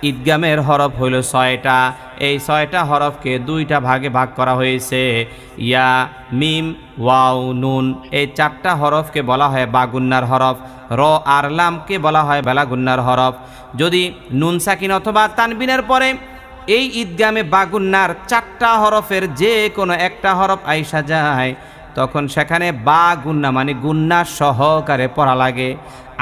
ঈদগামের হরফ হইল 6টা। এই 6টা হরফকে 2টা ভাগে ভাগ করা হয়েছে। ইয়া, মিম, ওয়াও, নুন, এই 4টা হরফকে বলা হয় বাগুন্নার হরফ। র আর লামকে বলা হয় বেলাগুন্নার হরফ। যদি নুন সাকিন অথবা তানবিনের পরে এই ঈদগামে বাগুন্নার 4টা হরফের যে কোনো একটা হরফ আইসা যায়, তখন সেখানে বা গুন্না মানে গুন্না সহকারে পড়া লাগে।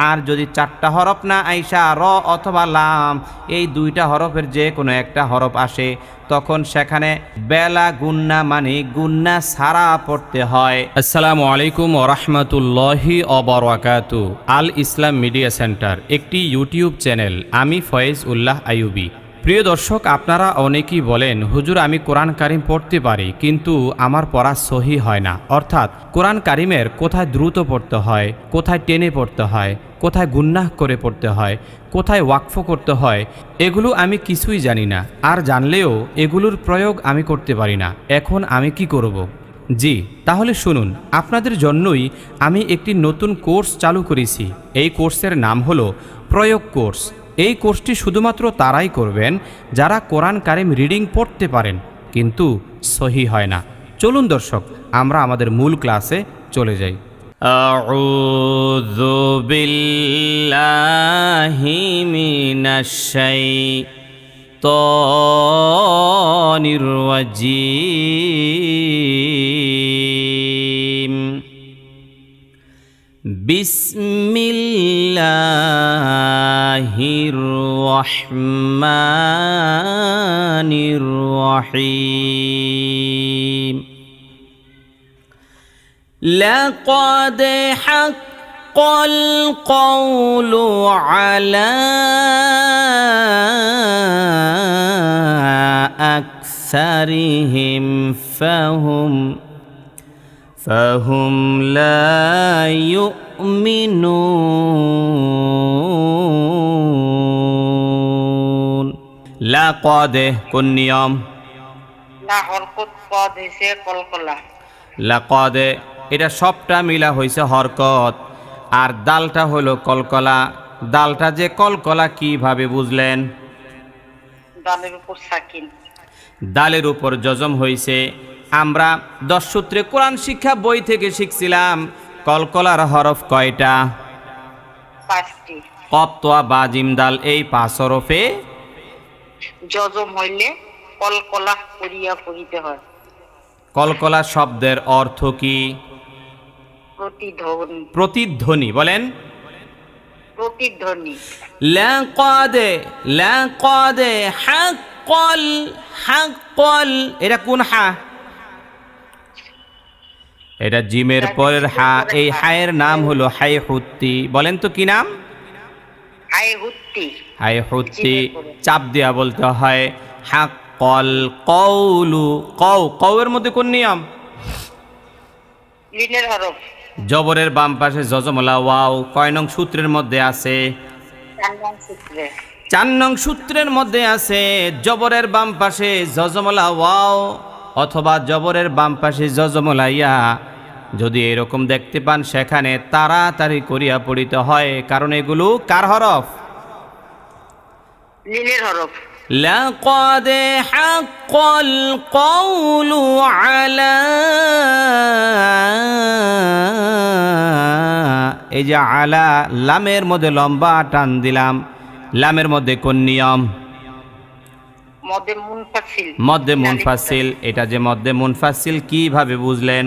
আর যদি 4টা হরফ না আইসা র অথবা লাম এই 2টা হরফের যে কোনো একটা হরফ আসে, তখন সেখানে বেলা গুন্না মানে গুন্না ছাড়া পড়তে হয়। আসসালামু আলাইকুম ওয়া রাহমাতুল্লাহি ওয়া বারাকাতুহু। আল ইসলাম মিডিয়া সেন্টার একটি ইউটিউব চ্যানেল। আমি ফয়েজ উল্লাহ আইয়ুবী। প্রিয় দর্শক, আপনারা অনেকেই বলেন, হুজুর আমি কোরআন কারিম পড়তে পারি কিন্তু আমার পড়া সহি হয় না। অর্থাৎ কোরআন কারিমের কোথায় দ্রুত পড়তে হয়, কোথায় টেনে পড়তে হয়, কোথায় গুন্নাহ করে পড়তে হয়, কোথায় ওয়াকফ করতে হয়, এগুলো আমি কিছুই জানি না। আর জানলেও এগুলোর প্রয়োগ আমি করতে পারি না। এখন আমি কি করব? জি, তাহলে শুনুন, আপনাদের জন্যই আমি একটি নতুন কোর্স চালু করেছি। এই কোর্সের নাম হলো প্রয়োগ কোর্স। এই কোর্সটি শুধুমাত্র তারাই করবেন যারা কোরআন কারিম রিডিং পড়তে পারেন কিন্তু সহি হয় না। চলুন দর্শক, আমরা আমাদের মূল ক্লাসে চলে যাই। আউযু বিল্লাহি মিনাশ শাইতানির রাজীম। বিসমিল্লাহির রহমানির রহিম। লাকাদ হাক্কাল কওলু আলা আকসারিহিম ফাহুম লা ইউমিনুন। লাকাদ কোন নিয়ম? লা হরকত কদ হইছে কলকলা। লাকাদ এটা সবটা মিলা হইছে হরকত, আর দালটা হলো কলকলা। দালটা যে কলকলা কিভাবে বুঝলেন? দালের উপর সাকিন, দালের উপর জজম হইছে। আমরা 10 সূত্রে কোরআন শিক্ষা বই থেকে শিখছিলাম কলকলার হরফ কয়টা? 5টি। কফ, তোয়া, বা, জিম, দাল এই 5 হরফে জজম হইলে কলকলা করিয়া পড়িতে হয়। কলকলা শব্দের অর্থ কি? প্রতিধ্বনি। প্রতিধ্বনি। বলেন প্রতিধ্বনি। লাকাদ হাক্কাল, এটা কোন হা? এটা জিমের পরের হা। এই হায়ের নাম হলো হাই হুত্তি। বলেন তো কি নাম? High Houthi. হাই হুত্তি চাপ দেয়া বলতে হয়। হাক্কাল কওলু, কওয়ের মধ্যে কোন নিয়ম? লিনের হরফ। জবরের বাম পাশে জজমলা ওয়াও কয় নং সূত্রের মধ্যে আছে? 4 নং সূত্রে। 4 নং সূত্রের মধ্যে আছে। জবরের বাম পাশে জজমলা ওয়াও অথবা জবরের বাম পাশে জজমলা ইয়া যদি এরকম দেখতে পান, সেখানে তাড়াতাড়ি করিয়া পড়িতে হয়, কারণ এগুলো কার হরফ? লিনের হরফ। লাকাদ হাক্কাল কওলু আলা, এই যে আলা, লামের মধ্যে লম্বা টান দিলাম। লামের মধ্যে কোন নিয়ম? মদে মুনফাসিল। মধ্যে মুনফাসিল। এটা যে মধ্যে মুনফাসিল কিভাবে বুঝলেন?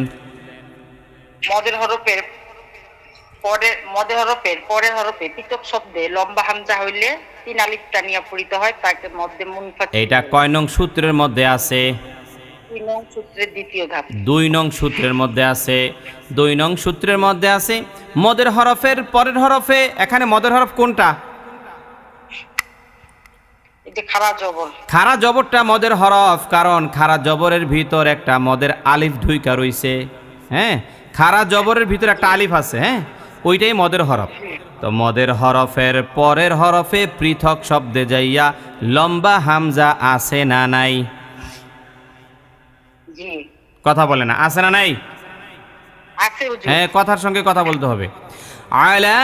মদের হরফের পরের হরফে পৃথক শব্দে লম্বা হামজা হইলে 3 আলিফ টানিয়া পড়িতে হয়, তাকে মধ্যে মুনফাসিল। এটা কয় নং সূত্রের মধ্যে আছে? 2 নং সূত্রের দ্বিতীয় ধাপ। 2 নং সূত্রের মধ্যে আছে। 2 নং সূত্রের মধ্যে আছে। মদের হরফের পরের হরফে, এখানে মদের হরফ কোনটা? এটা খাড়া জবর। খাড়া জবরটা মদের হরফ, কারণ খাড়া জবরের ভিতর একটা মদের আলিফ ঢুইকা রইছে। হ্যাঁ, খাড়া জবরের ভিতর একটা আলিফ আছে। হ্যাঁ, ওইটাই মদের হরফ। তো মদের হরফের পরের হরফে পৃথক শব্দে যাইয়া লম্বা হামজা আছে না নাই? জি। কথা বলে না, আছে না নাই? আছে হুজুর। হ্যাঁ, কথার সঙ্গে কথা বলতে হবে। আলা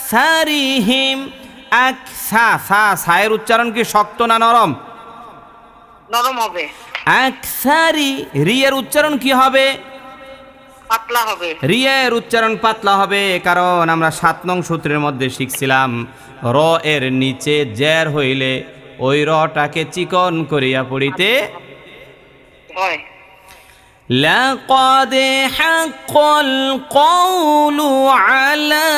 আকসারিহিম সায়ের উচ্চারণ কি শক্ত না নরম? নরম হবে। আকসারি রিয়ের উচ্চারণ কি হবে? পাতলা হবে। রিয়ের উচ্চারণ পাতলা হবে, কারণ আমরা 7 নং সূত্রের মধ্যে শিখছিলাম র এর নিচে জের হইলে ওই রটাকে চিকন করিয়া পড়িতে হয়। লাকাদ হাক্কাল কওলু আলা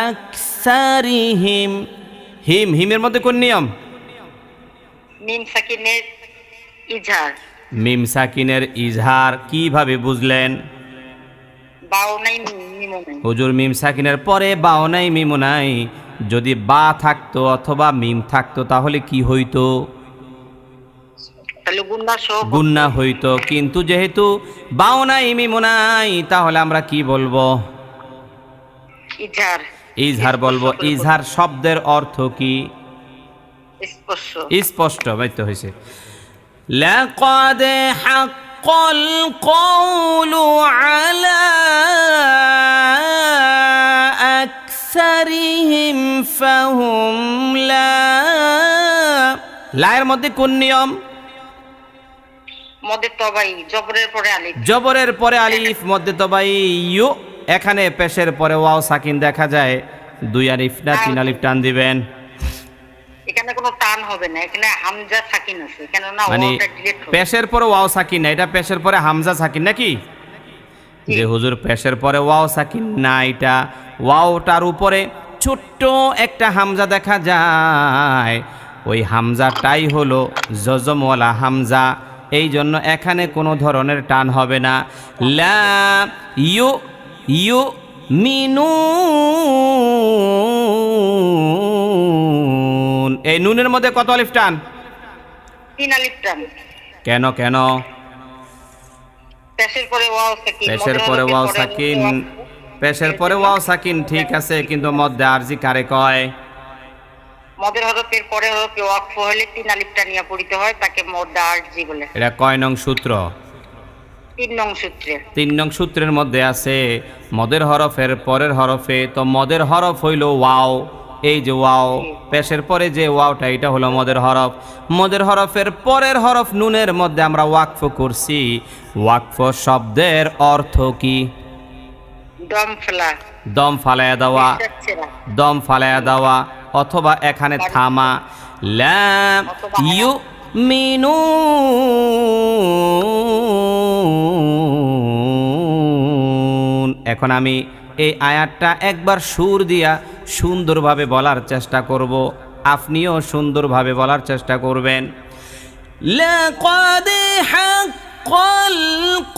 আকসারিহিম। হিমের মধ্যে কোন নিয়ম? মিম সাকিনের ইজহার। মিম সাকিনের ইজহার কিভাবে বুঝলেন? বাও নাই মিমও নাই। হুজুর মিম সাকিনের পরে বাও নাই মিমও নাই, যদি বা থাকতো অথবা মিম থাকতো তাহলে কি হইতো? তাহলে গুন্না সহ গুন্না হইতো, কিন্তু যেহেতু বাও নাই মিমও নাই তাহলে আমরা কি বলবো? ইজহার। ইজহার বলবো। ইজহার শব্দের অর্থ কি? স্পষ্ট। স্পষ্ট বাইতে হয়েছে। লাকাদ হাক্কাল কওলু আলা আকসারিহিম ফাহুম লায়ের মধ্যে কোন নিয়ম? মধ্যে তবাই, জবরের পরে আলিফ। জবরের পরে আলিফ, মধ্যে তবাই ইউ। এখানে পেশের পরে ওয়াও সাকিন দেখা যায়, 2 আলিফ না 3 আলিফ টান দিবেন? এখানে কোনো টান হবে না, এখানে হামজা সাকিন আছে, কেন না মানে ওয়াওটা ডিলিট হবে। পেশের পরে ওয়াও সাকিন না, এটা পেশের পরে হামজা সাকিন নাকি? যে হুজুর পেশের পরে ওয়াও সাকিন না, এটা ওয়াওটার উপরে ছোট্ট একটা হামজা দেখা যায়, ওই হামজাটাই হলো জজমওয়ালা হামজা। এই জন্য এখানে কোনো ধরনের টান হবে না। লা ইউ ইউ মিনুন, এই নুনের মধ্যে কত আলিফ টান? 3 আলিফ টান। কেন কেন? পেশের পরে ওয়াও সাকিন। পেশের পরে ওয়াও সাকিন, পেশের পরে ওয়াও সাকিন ঠিক আছে, কিন্তু মধ্যে আরজি কারে কয়? মদের হরফের পরে হরফে ওয়াকফ হলে 3 আলিফ টানিয়া পড়িতে হয়, তাকে মদ্দা আরজি বলে। এটা কয় নং সূত্র? 3 নং সূত্রে। 3 নং সূত্রের মধ্যে আছে মদের হরফের পরের হরফে, তো মদের হরফ হইল ওয়াও। এই যে ওয়াও, পেশের পরে যে ওয়াওটা, এটা হলো মদের হরফ। মদের হরফের পরের হরফ নুনের মধ্যে আমরা ওয়াকফ করছি। ওয়াকফ শব্দের অর্থ কি? দম ফেলা। দম ফালায়া দেওয়া, দম ফালায়া দেওয়া, অথবা এখানে থামা। লা ইউ মিনুন। এখন আমি এই আয়াতটা একবার সুর দিয়া সুন্দরভাবে বলার চেষ্টা করব, আপনিও সুন্দরভাবে বলার চেষ্টা করবেন। লাকাদ হাক্কাল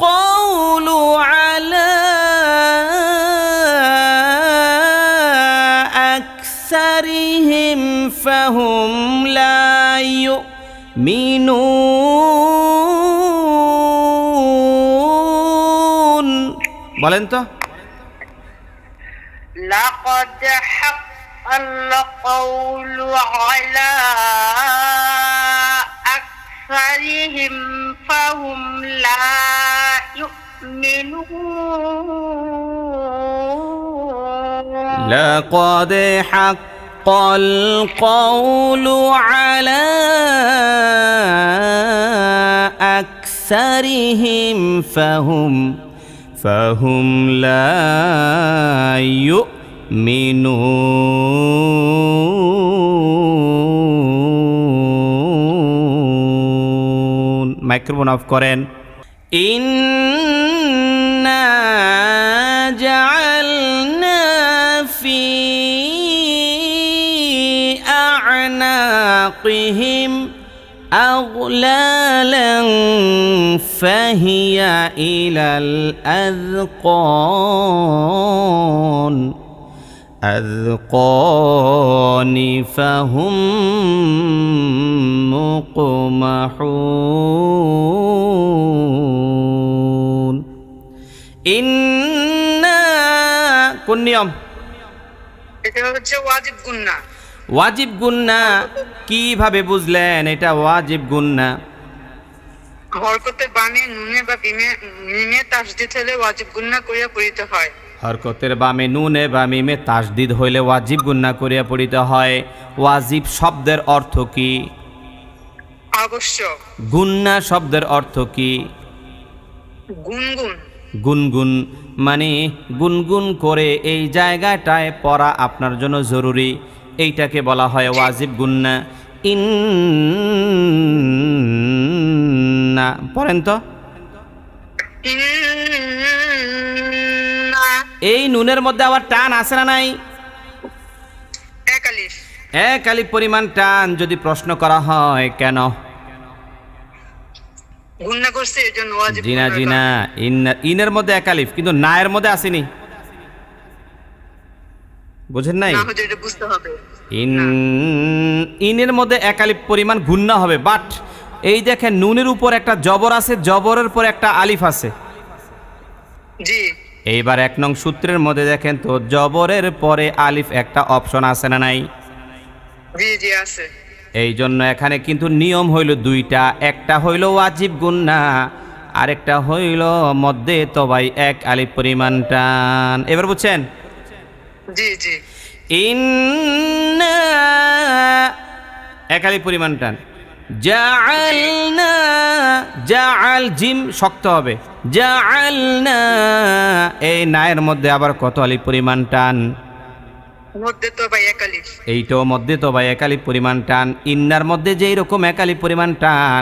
কওলু আলা আকসারিহিম ফাহুম লা ইউমিনুন। বলেন তো। লাকাদ হাক্কাল কওলু আলা আকসারিহিম ফাহুম লা ইউমিনুন। লাকাদ হাক্কাল কওলু আলা আকসারিহিম ফাহুম লা ইউমিনুন। মাইক্রোফোন অফ করেন। ইন্না জাআলনা ফি আ'নাকিহিম আগলালান ফাহিয়া ইলাল আযকানি ফাহুম মুকমাহুন। ইন্না কোন নিয়ম? এটা হচ্ছে ওয়াজিব গুন্না। ওয়াজিব গুন্না কিভাবে বুঝলেন এটা ওয়াজিব গুন্না? হরকতে বানে নুনে বা মিমে তাসদীদ হলে ওয়াজিব গুন্না করিয়া পড়িতে হয়। হরকতের বামে নুনে বা মিমে তাসদিদ হইলে ওয়াজিব গুন্না করিয়া পড়িতে হয়। ওয়াজিব শব্দের অর্থ কি? আবশ্যক। গুন্না শব্দের অর্থ কি? গুনগুন। গুনগুন মানে গুনগুন করে এই জায়গাটায় পড়া আপনার জন্য জরুরি, এইটাকে বলা হয় ওয়াজিব গুন্না। ইন্না পড়েন তো। এই নুনের মধ্যে আবার টান আছে না নাই? এক আলিফ। এক আলিফ পরিমাণ টান। যদি প্রশ্ন করা হয় কেন? গুন্না করছে এজন্য ওয়াজিব। জিনা জিনা ইনের মধ্যে এক আলিফ, কিন্তু না এর মধ্যে আসেনি, বুঝেন নাই? না হলে এটা বুঝতে হবে। ইনের মধ্যে এক আলিফ পরিমাণ গুন্না হবে, বাট এই দেখেন নুনের উপর একটা জবর আছে, জবরের পর একটা আলিফ আছে। জি। এইবার 1 নং সূত্রের মধ্যে দেখেন তো জবরের পরে আলিফ একটা অপশন আছে না নাই? জি জি আছে। এই জন্য এখানে কিন্তু নিয়ম হইল দুইটা, একটা হইল ওয়াজিব গুন্না, আরেকটা হইল মধ্যে তবাই এক আলিফ পরিমাণ টান। এবার বুঝছেন? জি জি। ইন্না এক আলিফ পরিমাণ টান। জাআলনা, জাআল জিম শক্ত হবে, জাআলনা এই নায়ের মধ্যে আবার কত আলিফ পরিমাণ টান? মধ্যে তো ভাই এক আলিফ। এইটাও মধ্যে তো ভাই এক আলিফ পরিমাণ টান। ইন্নার মধ্যে যেই রকম এক আলিফ পরিমাণ টান,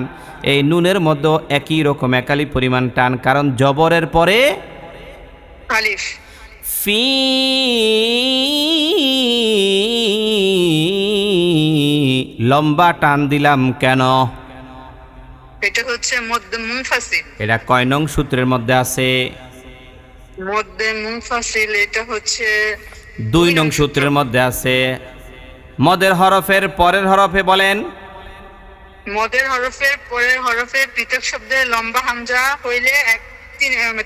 এই নুনের মধ্যে একই রকম এক আলিফ পরিমাণ টান, কারণ জবরের পরে আলিফ। ফি লম্বা টান দিলাম কেন? এটা হচ্ছে মধ্যে মুনফাসিল। এটা কয় নং সূত্রের মধ্যে আছে? মধ্যে মুনফাসিল এটা হচ্ছে 2 নং সূত্রের মধ্যে আছে। মদের হরফের পরের হরফে বলেন। মদের হরফের পরের হরফে পৃথক শব্দে লম্বা হামজা হইলে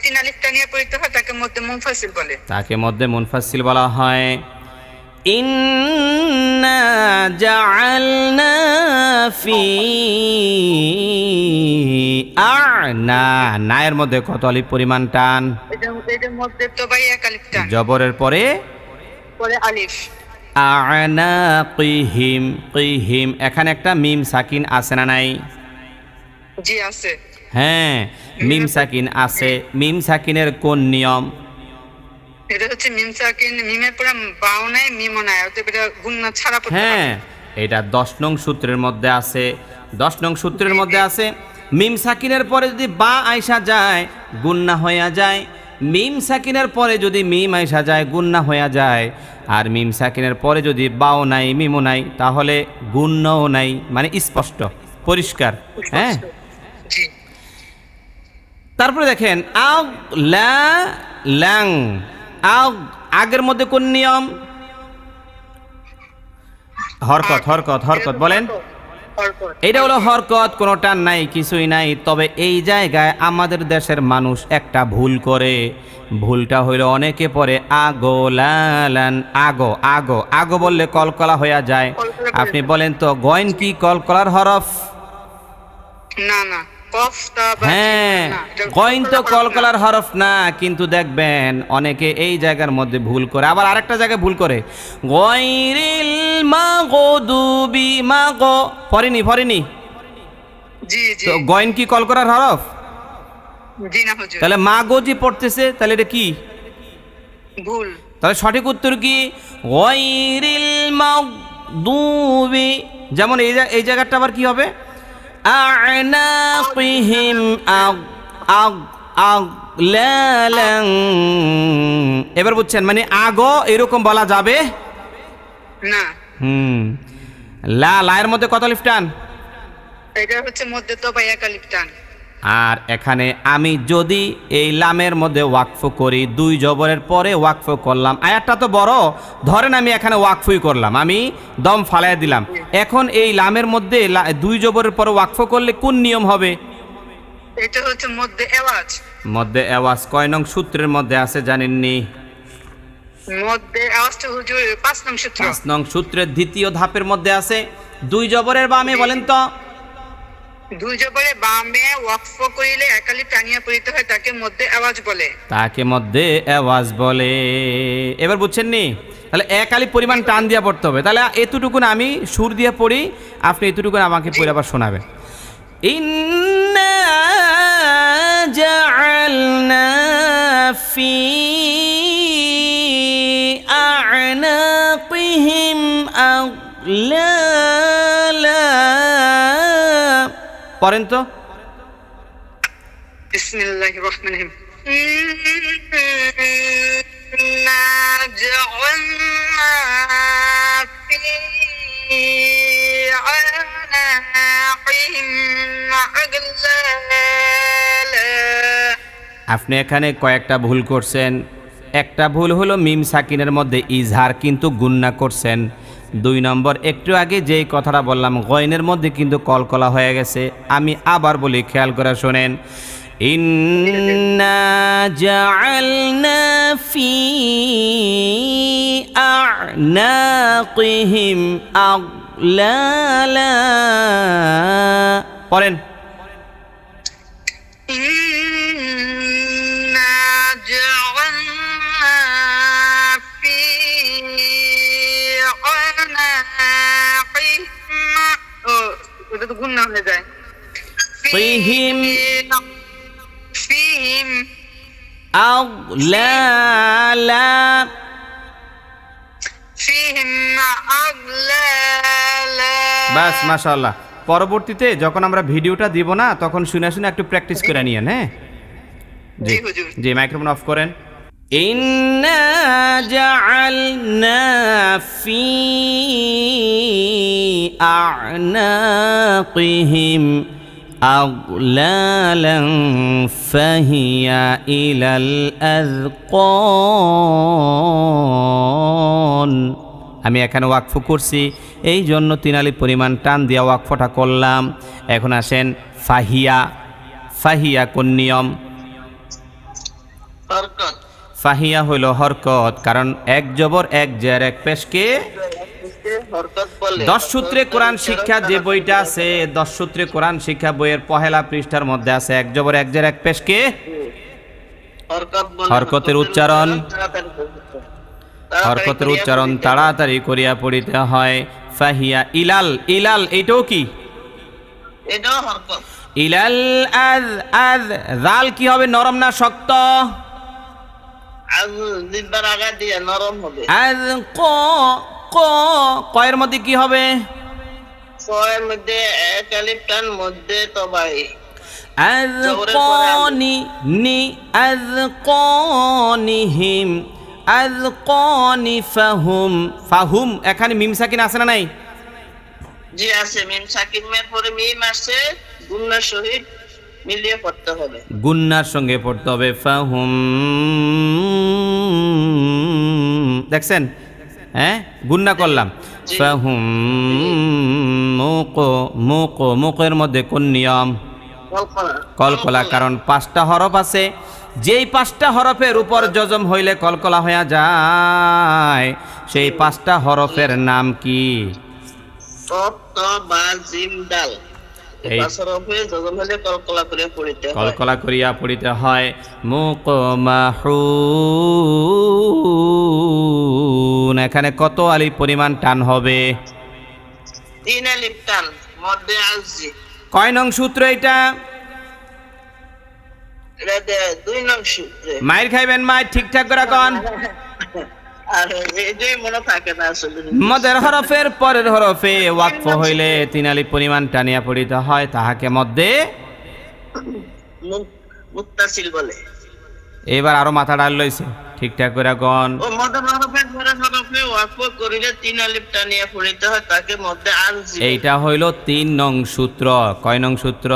তিন আলিফ টানিয়ে পড়িতে হয়, তাকে মধ্যে মুনফাসিল বলে। তাকে মধ্যে মুনফাসিল বলা হয়। ইন্না জাআলনা ফি আ'না, নায়ের মধ্যে কত আলিফ পরিমাণ টান? এটার মধ্যে তো ভাই এক আলিফ টান। জবরের পরে আলিফ। আ'নাকিহিম, কিহিম এখানে একটা মিম সাকিন আছে না নাই? জি আছে। হ্যাঁ, মিম সাকিন আছে। মিম সাকিনের কোন নিয়ম? এটা হচ্ছে মিম সাকিন, মিমের পরে বাও নাই মিমও নাই, অতএব এটা গুণনা ছাড়া পড়তে হবে। হ্যাঁ, এটা 10 নং সূত্রের মধ্যে আছে। 10 নং সূত্রের মধ্যে আছে মিম সাকিনের পরে যদি বা আইসা যায় গুন্না হইয়া যায়, মিম সাকিনের পরে যদি মিম আইসা যায় গুন্না হইয়া যায়, আর মিম সাকিনের পরে যদি বাও নাই মিমও নাই তাহলে গুন্নাও নাই, মানে স্পষ্ট পরিষ্কার। হ্যাঁ, জি। তারপরে দেখেন আগ লা লাং, আগ আগের মধ্যে কোন নিয়ম? হরকত, হরকত, হরকত বলেন। এটা হলো হরকত, কোনো টান নাই, কিছুই নাই। তবে এই জায়গায় আমাদের দেশের মানুষ একটা ভুল করে, ভুলটা হইল অনেকে পরে আগো লালান, আগো আগো আগো বললে কলকলা হইয়া যায়। আপনি বলেন তো গয়ন কি কলকলার হরফ? না না, কফ তা বা হ্যাঁ, গয়ন তো কলকলার হরফ না, কিন্তু দেখবেন অনেকে এই জায়গার মধ্যে ভুল করে, আবার আরেকটা জায়গায় ভুল করে। গয়রিল মাগদুবি, মাগো পড়েনি, পড়েনি। জি জি। তো গয়ন কি কলকলার হরফ? জি না হুজুর। তাহলে মাগজি পড়তেছে, তাহলে এটা কি? ভুল। তাহলে সঠিক উত্তর কি? গয়রিল মাগদুবি। যেমন এই জায়গাটা আবার কি হবে? আ'নাকিহিম আগ আগ আগ লালাং। এবার বুঝছেন, মানে আগো এরকম বলা যাবে না। লায়ের মধ্যে কত আলিফ টান? এটা হচ্ছে মধ্যে তো ভাই এক আলিফ টান। আর এখানে আমি যদি এই লামের মধ্যে ওয়াকফ করি, 2 জবরের পরে ওয়াকফ করলাম, আয়াতটা তো বড়, ধরেন আমি এখানে ওয়াকফই করলাম, আমি দম ফালাই দিলাম। এখন এই লামের মধ্যে 2 জবরের পরে ওয়াকফ করলে কোন নিয়ম হবে? এটা হচ্ছে মধ্যে আওয়াজ। মধ্যে আওয়াজ কয় নং সূত্রের মধ্যে আছে জানেননি? মধ্যে আওয়াজটা হুজুর 5 নং সূত্র। 5 নং সূত্রের দ্বিতীয় ধাপের মধ্যে আছে। 2 জবরের বামে বলেন তো। দুই জবরে বামে ওয়াকফ করিলে একালিপ টানিয়া পড়িতে হয় তাকে মধ্যে আওয়াজ বলে। তাকে মধ্যে আওয়াজ বলে। এবার বুঝছেন নি? তাহলে এক আলিফ পরিমাণ টান দিয়া পড়তে হবে। তাহলে এতটুকুন আমি সুর দিয়ে পড়ি, আপনি এতটুকুন আমাকে পড়ে আবার শোনাবেন। ইন্না জাআলনা ফি আ'নাকিহিম আগলালা। পড়েন তো। বিসমিল্লাহির রহমানির রহিম। ইন্না জাআলনা ফি আ'নাকিহিম আগলালা। আপনি এখানে কয়েকটা ভুল করছেন। একটা ভুল হলো মিম সাকিনের মধ্যে ইজহার কিন্তু গুন্না করছেন। 2 নম্বর, একটু আগে যেই কথাটা বললাম গয়নের মধ্যে কিন্তু কলকলা হয়ে গেছে। আমি আবার বলি, খেয়াল করে শোনেন। ইন্না জাআলনা ফি আ'নাকিহিম আগলালা। পড়েন। ইন্না জাআলনা ফি আ'নাকিহিম, ওটা তো গুণনা হয়ে যায়। ফিহিম ফিহিম আগলালা। ফিহিম আগলালা। বাস, মাশাআল্লাহ। পরবর্তীতে যখন আমরা ভিডিওটা দিব না, তখন শুনে শুনে একটু প্র্যাকটিস করে নিয়েন। হ্যাঁ জি জি হুজুর। জি, মাইক্রোফোন অফ করেন। ইন্না জাআলনা ফি আ'নাকিহিম আগলালান ফাহিয়া ইলাল আযকান। আমি এখানে ওয়াকফ করছি, এই জন্য 3 আলিফ পরিমাণ টান দিয়া ওয়াকফটা করলাম। এখন আসেন ফাহিয়া। ফাহিয়া কোন নিয়ম? হরকত। ফাহিয়া হইল হরকত, কারণ এক জবর এক জের এক পেশকে হরকত বলে। 10 সূত্রে কোরআন শিক্ষা যে বইটা আছে, 10 সূত্রে কোরআন শিক্ষা বইয়ের পহেলা পৃষ্ঠার মধ্যে আছে এক জবর এক জের এক পেশকে হরকত বলে। হরকতের উচ্চারণ হরকতের উচ্চারণ তাড়াতাড়ি করিয়া পড়িতে হয়। ফাহিয়া ইলাল। ইলাল এইটাও কি? এটাও হরকত। ইলাল আজ। আজ জাল কি হবে, নরম না শক্ত? আজ জিব্বার আগা দিয়ে নরম হবে। আজ ক ক কয়ের মধ্যে কি হবে? ছয়ের মধ্যে এক আলিফ টান মধ্যে তবাই। আজ কনি নি আজ কনিহিম আজ কনি ফাহুম। ফাহুম এখানে মিম সাকিন আছে না নাই? জি আছে। মিম সাকিনের পরে মিম আসছে, গুণনার সহিত মিলিয়ে পড়তে হবে। গুন্নার সঙ্গে পড়তে হবে। ফাহুম, দেখছেন? হ্যাঁ, গুন্না করলাম। ফাহুম মুকো মুকো। মুকের মধ্যে কোন নিয়ম? কলকলা, কারণ 5টা হরফ আছে। যেই 5টা হরফের উপর জজম হইলে কলকলা হয়ে যায়, সেই 5টা হরফের নাম কি? কলকলা করিয়া পড়িতে হয়। মুকমাহুন। এখানে কত আলিফ পরিমাণ টান হবে? 3 আলিফ টান মধ্যে আসছে। কয় নং সূত্র এটা? 2 নং সূত্রে। মাইর খাইবেন মাইর, ঠিকঠাক করে কোন। আর এই মনে থাকে না আসলে। মদের হরফের পরের হরফে ওয়াকফ হইলে 3 আলিফ পরিমাণ টানিয়া পড়িতে হয়, তাহাকে মধ্যে মুত্তাসিল বলে। এবার আরো মাথা ডাল লইছে, ঠিকঠাক করে কোন। ও মদের হরফের পরের হরফে ওয়াকফ করিলে 3 আলিফ টানিয়া পড়িতে হয়, তাকে মধ্যে আরজি। এইটা হইল 3 নং সূত্র। কয় নং সূত্র?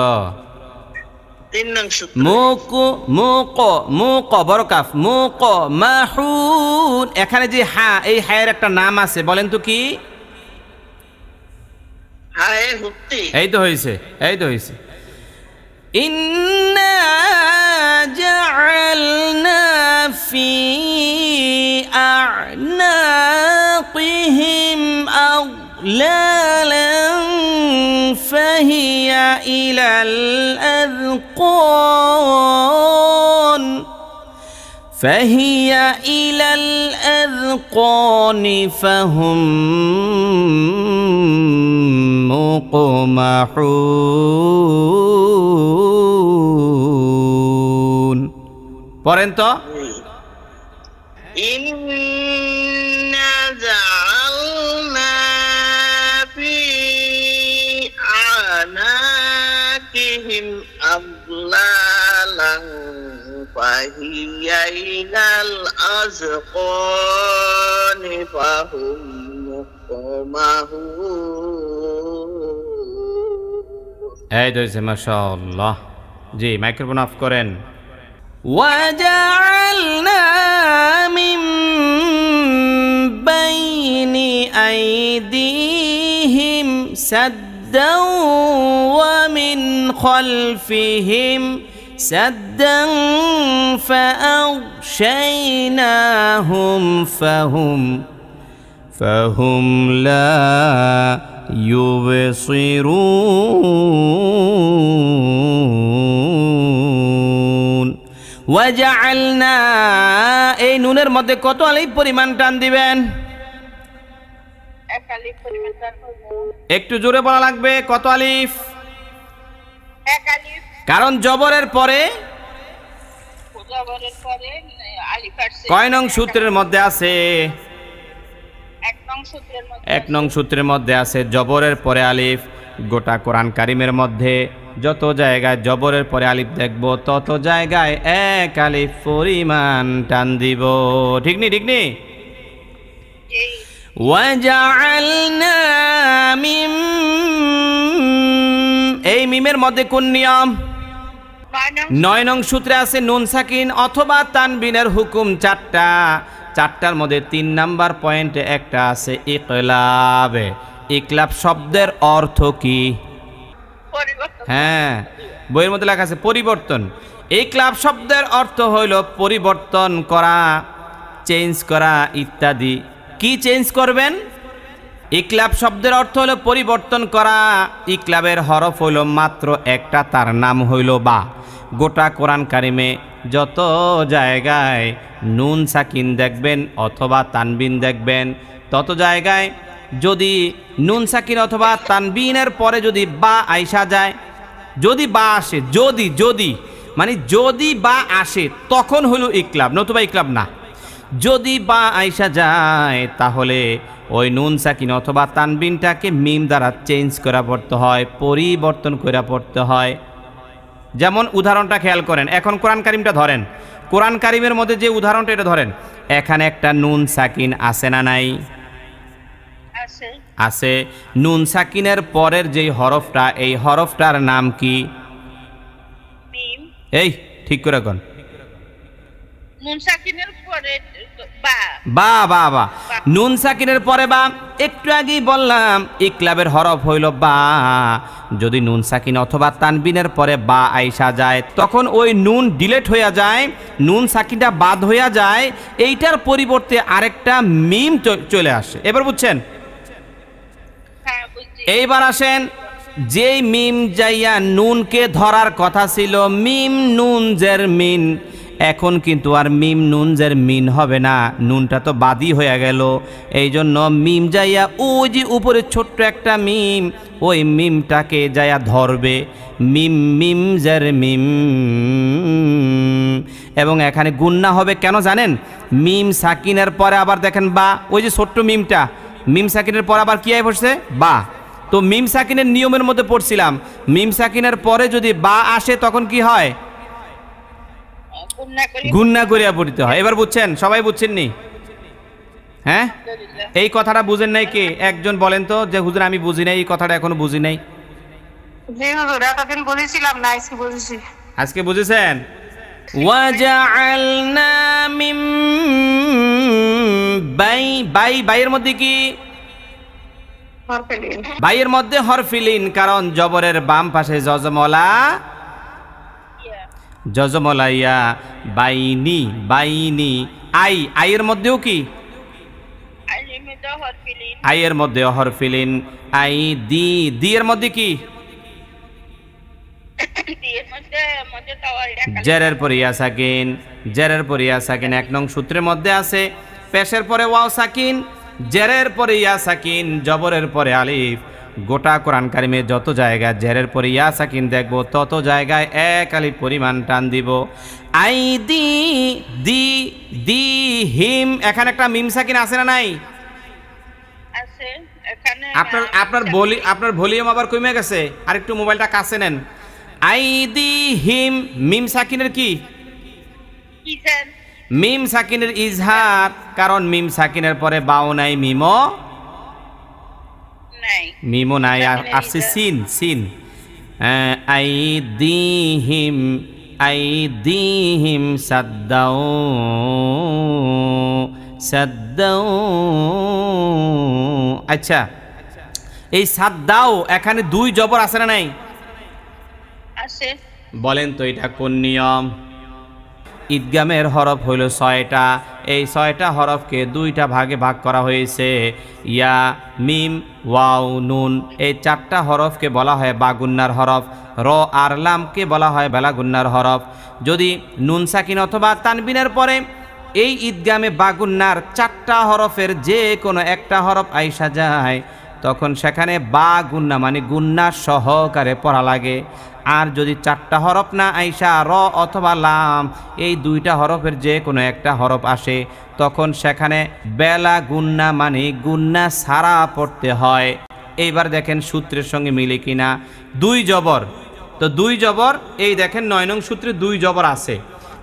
3 নং সূত্র। মুকু মুকো মুকো বরকাফ মুকো মাহুন। এখানে যে হা, এই হায়ের একটা নাম আছে, বলেন তো কি? হায়ে হুক্তি। এই তো হইছে, এই তো হইছে। ইন্না জাআলনা ফি আ'নাকিহিম আগলালান فهي إلى الأذقان فهي إلى الأذقان فهم مقمحون পড়েন তো إنا جعلنا في أعناقهم أغلالا فهي إلى الأذقان فهم مقمحون এই তো মাশাআল্লাহ জি মাইক্রোফোন অফ করেন وجعلنا من بين أيديهم سدا ومن خلفهم سدا فأغشيناهم فهم لا يبصرون ওয়াজআলনা এই নুনের মধ্যে কত আলিফ পরিমাণ টান দিবেন এক আলিফ পরিমাণ টান করব একটু জোরে বলা লাগবে কত আলিফ এক আলিফ কারণ জবরের পরে আলিফ আসছে কয় নং সূত্রের মধ্যে আছে এক নং সূত্রের মধ্যে আছে জবরের পরে আলিফ গোটা কোরআন কারিমের মধ্যে যত জায়গায় জবরের পরে আলিফ দেখব তত জায়গায় এক আলিফ পরিমাণ টান দিব ঠিক নি ওয়াজআলনা মিম এই মিমের মধ্যে কোন নিয়ম 9 নং সূত্রে আছে নুন সাকিন অথবা তানবিনের হুকুম চারটার মধ্যে 3 নাম্বার পয়েন্টে একটা আছে ইকলাব ইকলাব শব্দের অর্থ কি হ্যাঁ বইয়ের মধ্যে লেখা আছে পরিবর্তন ইকলাব শব্দের অর্থ হইল পরিবর্তন করা চেঞ্জ করা ইত্যাদি কি চেঞ্জ করবেন ইকলাব শব্দের অর্থ হলো পরিবর্তন করা ইকলাবের হরফ হইল মাত্র একটা তার নাম হইল বা গোটা কোরআন কারিমে যত জায়গায় নুন সাকিন দেখবেন অথবা তানবিন দেখবেন তত জায়গায় যদি নুন সাকিন অথবা তানবিনের পরে যদি বা আইসা যায় যদি বা আসে যদি মানে যদি বা আসে তখন হলো ইকলাব নতুবা ইকলাব না যদি বা আইসা যায় তাহলে ওই নুন সাকিন অথবা তানবিনটাকে মিম দ্বারা চেঞ্জ করা পড়তে হয় পরিবর্তন করা পড়তে হয় যেমন উদাহরণটা খেয়াল করেন এখন কোরআন কারিমটা ধরেন কোরআন কারিমের মধ্যে যে উদাহরণটা এটা ধরেন এখানে একটা নুন সাকিন আছে না নাই আছে নুন সাকিনের পরের যে হরফটা এই হরফটার নাম কি মিম এই ঠিক করে কোন নুন সাকিনের পরে বা নুন সাকিনের পরে বা একটু আগেই বললাম ইকলাবের হরফ হইল বা যদি নুন সাকিন অথবা তানবিনের পরে বা আইসা যায় তখন ওই নুন ডিলেট হইয়া যায় নুন সাকিনটা বাদ হইয়া যায় এইটার পরিবর্তে আরেকটা মিম চলে আসে এবার বুঝছেন এইবার আসেন যেই মিম যাইয়া নুনকে ধরার কথা ছিল মিম নুন জের মিন এখন কিন্তু আর মিম নুন জের মিন হবে না নুনটা তো বাদই হয়ে গেল এই জন্য মিম যাইয়া ওই যে উপরে ছোট্ট একটা মিম ওই মিমটাকে যাইয়া ধরবে মিম মিম জের মিম এবং এখানে গুন্না হবে কেন জানেন মিম সাকিনের পরে আবার দেখেন বা ওই যে ছোট্ট মিমটা মিম সাকিনের পর আবার কি আয় বসছে বা তো মিম সাকিনের নিয়মের মধ্যে পড়ছিলাম মিম সাকিনের পরে যদি বা আসে তখন কি হয় গুন্না করিয়া পড়তে হয় এবার বুঝছেন সবাই বুঝছেন নি হ্যাঁ এই কথাটা বুঝেন নাই কি একজন বলেন তো যে হুজুর আমি বুঝি নাই এই কথাটা এখনো বুঝি নাই জি হুজুর এতদিন বলেছিলাম না আজকে বুঝেছি আজকে বুঝেছেন ওয়াজআলনা মিম বাইয়ের মধ্যে কি বাইয়ের মধ্যে হরফিলিন কারণ জবরের বাম পাশে জজমলাইয়া বাইনি আইয়ের মধ্যেও কি মধ্যে হরফিলিন, আই এর মধ্যে হরফিলিন, আই দি, দি এর মধ্যে কি? এর মধ্যে মধ্যে টাওয়ার জেরের পরে ইয়া সাকিন, জেরের পরে ইয়া সাকিন 1 নং সূত্রের মধ্যে আছে। পেশের পরে ওয়াও সাকিন, জেরের পরে ইয়া সাকিন, জবরের পরে আলিফ। গোটা কোরআন কারিমে যত জায়গায় জেরের পরে ইয়া সাকিন দেখব তত জায়গায় এক আলিফ পরিমাণ টান দিব। আই দি, দি, দি হিম, এখানে একটা মিম সাকিন আছে না নাই? আছে এখানে। আপনার ভলিউম আবার কমে গেছে, আরেকটু মোবাইলটা কাছে নেন। আই দি হিম, মিম সাকিনের কি? ইজার, মিম সাকিনের ইজহার, কারণ মিম সাকিনের পরে বাও নাই, মিমও নাই, মিমও নাই, আসছে সিন, সিন। আই দি হিম, আই দি হিম সাদ্দাও, সাদ্দাও। আচ্ছা, এই সাদ্দাও এখানে 2 জবর আছে না নাই? আছে। বলেন তো এটা কোন নিয়ম? ঈদগামের হরফ হইল 6টা। এই 6টা হরফকে 2টা ভাগে ভাগ করা হয়েছে। ইয়া, মিম, ওয়াও, নুন, এই 4টা হরফকে বলা হয় বাগুন্নার হরফ। র আর লামকে বলা হয় বেলাগুন্নার হরফ। যদি নুন সাকিন অথবা তানবিনের পরে এই ঈদগামে বাগুন্নার 4টা হরফের যে কোনো একটা হরফ আইসা যায়, তখন সেখানে বা গুন্না মানে গুন্না সহকারে পড়া লাগে। আর যদি 4টা হরফ না আইসা র অথবা লাম এই 2টা হরফের যে কোনো একটা হরফ আসে, তখন সেখানে বেলা গুন্না মানে গুন্না সারা পড়তে হয়। এইবার দেখেন সূত্রের সঙ্গে মিলে কিনা। 2 জবর, তো 2 জবর, এই দেখেন 9 নং সূত্রে 2 জবর আছে।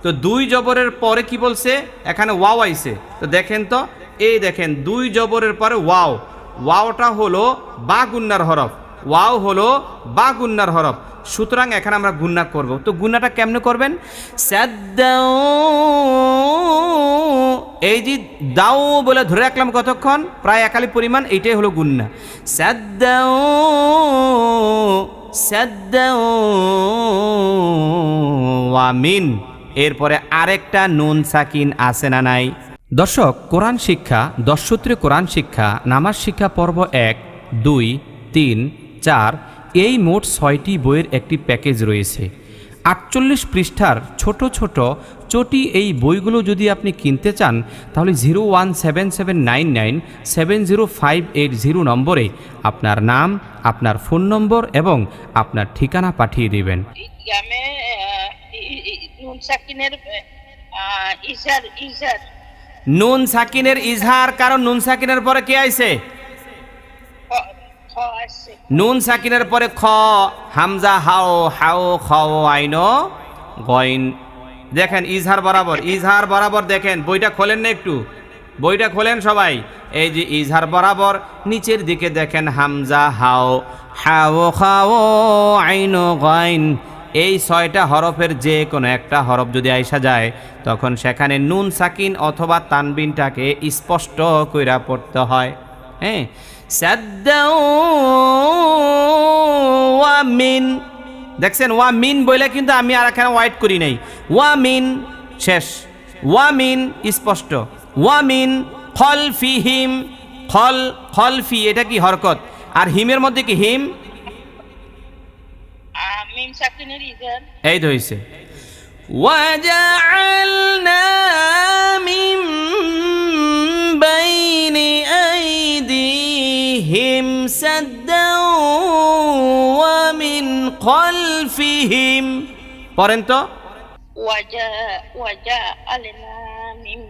তো 2 জবরের পরে কি বলছে? এখানে ওয়াও আইছে। তো দেখেন তো, এই দেখেন 2 জবরের পরে ওয়াও, ওয়াওটা হলো বা গুন্নার হরফ, ওয়াও হলো বা গুন্নার হরফ। সুতরাং এখানে আমরা গুন্না করব। তো গুন্নাটা কেমনে করবেন? সাদ্দাও, এই যে দাও বলে ধরে রাখলাম কতক্ষণ, প্রায় 1 আলিফ পরিমাণ, এইটাই হলো গুন্না। সাদ্দাও, সাদ্দাও ওয়া মিন, এরপরে আরেকটা নুন সাকিন আছে না নাই? দর্শক, কোরআন শিক্ষা 10 সূত্রে কোরআন শিক্ষা, নামাজ শিক্ষা পর্ব 1, 2, 3, 4 এই মোট 6টি বইয়ের একটি প্যাকেজ রয়েছে। 48 পৃষ্ঠার ছোট ছোট চটি এই বইগুলো যদি আপনি কিনতে চান, তাহলে 017799700580 নম্বরে আপনার নাম, আপনার ফোন নম্বর এবং আপনার ঠিকানা পাঠিয়ে দিবেন। ঈদগামে নুন সাকিনের ইজার, ইজার নুন সাকিনের ইজহার, কারণ নুন সাকিনের পরে কে আইছে? আছে। নুন সাকিনের পরে খ, হামজা হাও, হাও খাও আইনো গইন। দেখেন ইজহার বরাবর, ইজহার বরাবর দেখেন, বইটা খোলেন না একটু, বইটা খোলেন সবাই। এই যে ইজহার বরাবর নিচের দিকে দেখেন হামজা হাও, হাও খাও আইনো গইন, এই 6টা হরফের যে কোনো একটা হরফ যদি আইসা যায়, তখন সেখানে নুন সাকিন অথবা তানবিনটাকে স্পষ্ট কইরা পড়তে হয়। হ্যাঁ, সাদ্দাও ওয়া মিন, দেখছেন ওয়া মিন বলে কিন্তু আমি আর এখানে ওয়াইট করি নাই। ওয়া মিন শেষ, ওয়া মিন স্পষ্ট। ওয়া মিন খলফিহিম, খল, খলফি এটা কি হরকত, আর হিমের মধ্যে কি হিম? মিম সাকিনের ইজার, এই তো হইছে। ওয়াজআলনা মিন বাইনি আইদিহিম সাদ্দাও ওয়া মিন খলফিহিম, পড়েন তো। ওয়াজআলনা মিন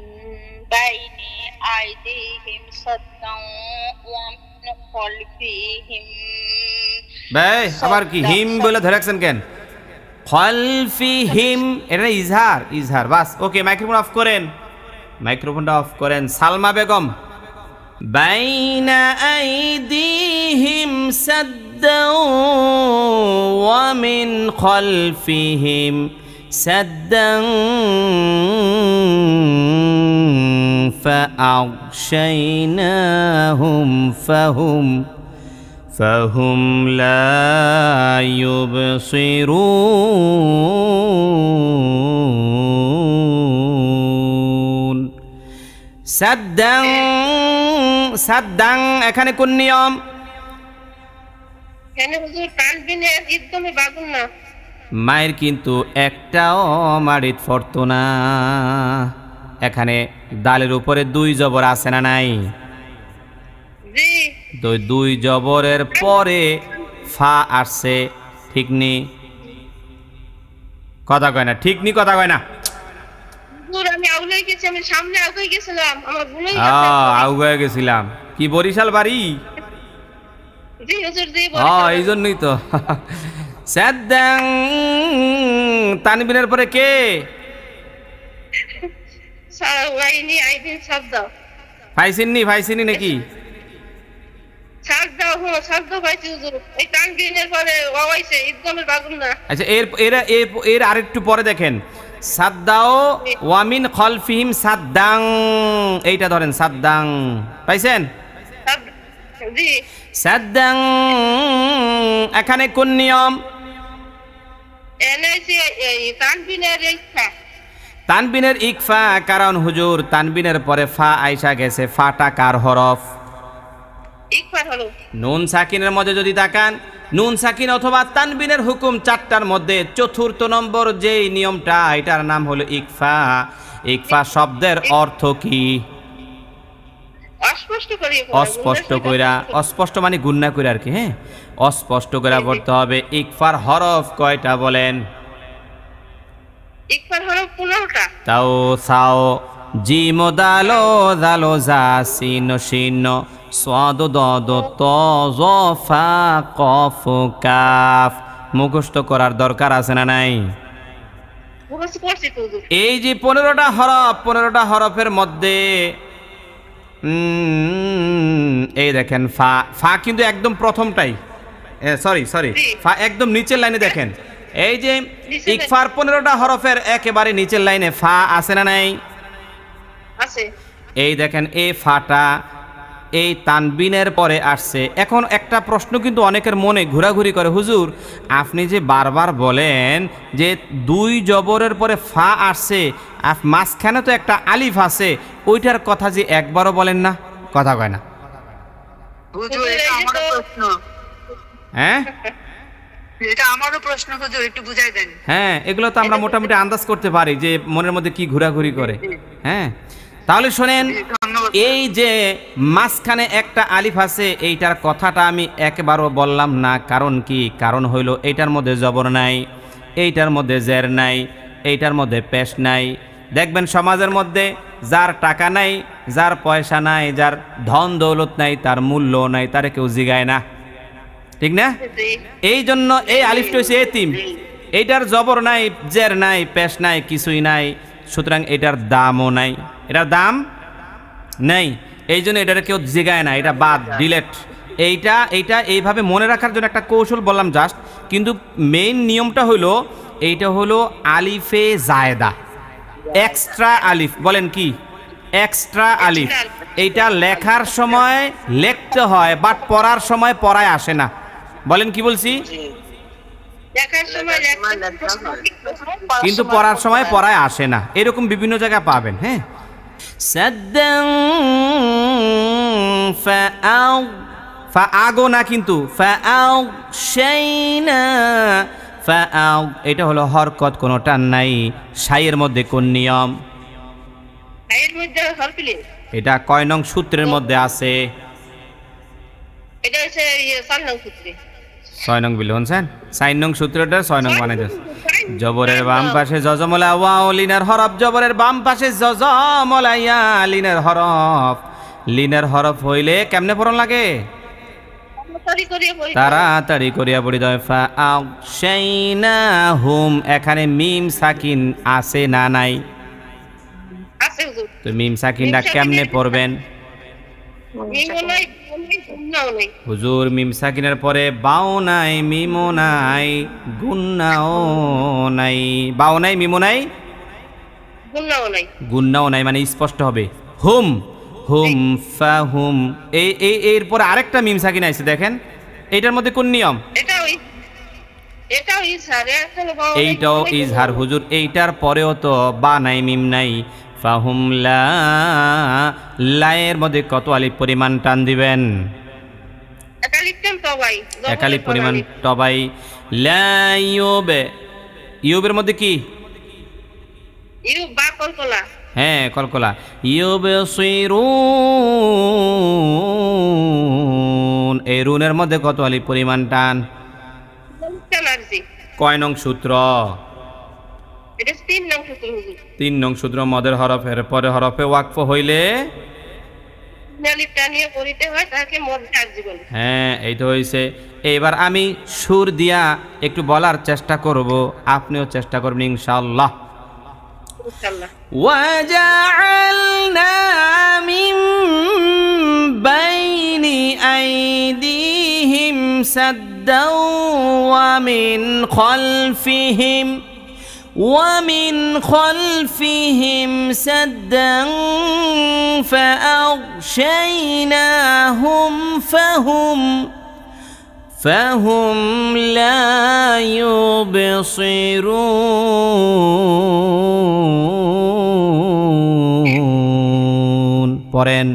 বাইনি আইদিহিম সাদ্দাও ওয়া মিন খলফিহিম। ভাই আবার কি হিম বলে ধরে রাখছেন কেন? খলফিহিম, এটা ইজহার, ইজহার বাস। ওকে, মাইক্রোফোন অফ করেন, মাইক্রোফোনটা অফ করেন। সালমা বেগম, বাইনা আইদিহিম সাদ্দাও ওয়া মিন খলফিহিম সাদ্দাও ফাআগশাইনাহুম ফাহুম লা ইউবসিরুন। সাদ্দাও, সাদ্দাং এখানে কোন নিয়ম? কেন হুজুর তানবিনের ইদগমে বাগুন না? মায়ের কিন্তু একটাও মারিত ফরতো না। এখানে দালের উপরে 2 জবর আছে না নাই? জি। তো 2 জবরের পরে ফা আসছে, ঠিক নি? কথা কয় না, ঠিক নি? কথা কয় না। হুজুর আমি আউলাই গেছি, আমি সামনে আগুই গেছিলাম, আমার ভুলই আউগায় গেছিলাম। কি বরিশাল বাড়ি? জি হুজুর জি এই জন্যই তো। সাদ্দাং তানবিনের পরে কে? ওয়াইনি আইদিন শব্দ ফাইসিনি নাকি? শব্দ শব্দ পাইছি হুজুর। এই তানবিনের পরে ওয়াইছে ইদগমের বাগুন না। আচ্ছা, এর আরেকটু পরে দেখেন, সাদ্দাও ওয়ামিন খলফিহিম সাদ্দাং, এইটা ধরেন সাদ্দাং, পাইছেন? জি। সাদ্দাং এখানে কোন নিয়ম? এনআইসি তানবিনের ইচ্ছা। তানবিনের ইকফা, কারণ হুজুর তানবিনের পরে ফা আইসা গেছে। ফাটা কার হরফ? ইকফা হলো নুন সাকিনের মধ্যে যদি তাকান, নুন সাকিন অথবা তানবিনের হুকুম 4টার মধ্যে 4র্থ নম্বর যেই নিয়মটা, এটার নাম হলো ইকফা। ইকফা শব্দের অর্থ কি? অস্পষ্ট করি অস্পষ্ট কইরা, অস্পষ্ট মানে গুন্না কইরা আর কি। হ্যাঁ, অস্পষ্ট কইরা পড়তে হবে। ইকফার হরফ কয়টা বলেন? ইকফার হলো 15টা। তাও সাও জিম দালো দালো জা সিন শিন সাদ দদ ত জ ফা কফ কাফ। মুখস্থ করার দরকার আছে না নাই? মুখস্থ করছি তো হুজুর। এই যে 15টা হরফ, 15টা হরফের মধ্যে এই দেখেন ফা, ফা কিন্তু একদম প্রথমটাই, সরি ফা একদম নিচের লাইনে দেখেন। এই যে ইকফার 15টা হরফের একেবারে নিচের লাইনে ফা আছে না নাই? আছে। এই দেখেন এই ফাটা এই তানবিনের পরে আসছে। এখন একটা প্রশ্ন কিন্তু অনেকের মনে ঘোরাঘুরি করে, হুজুর আপনি যে বারবার বলেন যে 2 জবরের পরে ফা আসছে, মাঝখানে তো একটা আলিফ আছে, ওইটার কথা যে একবারও বলেন না। কথা কয় না। হুজুর এটা আমারও প্রশ্ন। হ্যাঁ এটা আমারও প্রশ্ন হুজুর, একটু বুঝাই দেন। হ্যাঁ, এগুলো তো আমরা মোটামুটি আন্দাজ করতে পারি যে মনের মধ্যে কি ঘোরাঘুরি করে। হ্যাঁ, তাহলে শোনেন, এই যে মাঝখানে একটা আলিফ আছে, এইটার কথাটা আমি একবারও বললাম না। কারণ কি? কারণ হইল এইটার মধ্যে জবর নাই, এইটার মধ্যে জের নাই, এইটার মধ্যে পেশ নাই। দেখবেন সমাজের মধ্যে যার টাকা নাই, যার পয়সা নাই, যার ধন দৌলত নাই, তার মূল্য নাই, তারে কেউ জিগায় না, ঠিক না? এই জন্য এই আলিফটা হচ্ছে এতিম। এইটার জবর নাই, জের নাই, পেশ নাই, কিছুই নাই, সুতরাং এটার দামও নাই, এটার দাম নেই। এই জন্য এটার কেউ জিগায় না, এটা বাদ, ডিলেট। এইটা এইভাবে মনে রাখার জন্য একটা কৌশল বললাম জাস্ট, কিন্তু মেইন নিয়মটা হলো এইটা হলো আলিফে জায়দা, এক্সট্রা আলিফ। বলেন কি? এক্সট্রা আলিফ। এইটা লেখার সময় লিখতে হয়, বাট পড়ার সময় পড়ায় আসে না। বলেন কি বলছি? কিন্তু পড়ার সময় পড়ায় আসে না, এরকম বিভিন্ন জায়গায় পাবেন। হ্যাঁ, সাদ্দাং ফাআও, ফাআগো না কিন্তু, ফাআও শাইনা, ফাআও এটা হলো হরকত, কোনো টান নাই। শাইয়ের মধ্যে কোন নিয়ম? শাইয়ের মধ্যে হরফিলে এটা কয় নং সূত্রের মধ্যে আছে? এটা হচ্ছে 4 নং সূত্রে। 6 নং বিল হনছেন, 4 নং সূত্রটা 6 নং বানাই দিস। জবরের বাম পাশে জজমলা ওয়াও লিনের হরফ, জবরের বাম পাশে জজমলা ইয়া লিনের হরফ। লিনের হরফ হইলে কেমনে পড়ন লাগে? তাড়াতাড়ি করিয়া পড়ি দেয়। ফাআগশাইনাহুম, এখানে মিম সাকিন আছে না নাই? আছে হুজুর। তো মিম সাকিনটা কেমনে পড়বেন? হুজুর মিম সাকিনের পরে বাও নাই, মিমও নাই, গুন্নাও নাই। বাও নাই, মিমও নাই, গুন্নাও নাই, মানে স্পষ্ট হবে হুম, হুম ফাহুম। এরপরে আরেকটা মিম সাকিন আছে, দেখেন এইটার মধ্যে কোন নিয়ম? এইটাও ইজহার হুজুর। এইটার পরেও তো বা নাই, মিম নাই, ফাহুম লা, লায়ের মধ্যে কত আলিফ পরিমাণ টান দিবেন? একালিপটাম সবাই এক আলিফ পরিমাণ তবাই। লা ইউবে, ইউবের মধ্যে কি? ইউ বা কলকলা। হ্যাঁ কলকলা। ইউবসিরুন, এই রুনের মধ্যে কত আলিফ পরিমাণ টান? এনার্জি কয় নং সূত্র? এটা 3 নং সূত্র হুজুর। 3 নং সূত্র। মদের হরফের পরে হরফে ওয়াকফ হইলে আলিফটা নিয়ে পড়িতে হয়, তাকে মধ্যে আরজি বলে। হ্যাঁ এই তো হয়েছে। এবার আমি সুর দিয়া একটু বলার চেষ্টা করব, আপনিও চেষ্টা করবেন ইনশাআল্লাহ। ইনশাআল্লাহ। وجعلنا من بين أيديهم سدا ومن خلفهم سدا فأغشيناهم فهم لا يبصرون. পড়েন।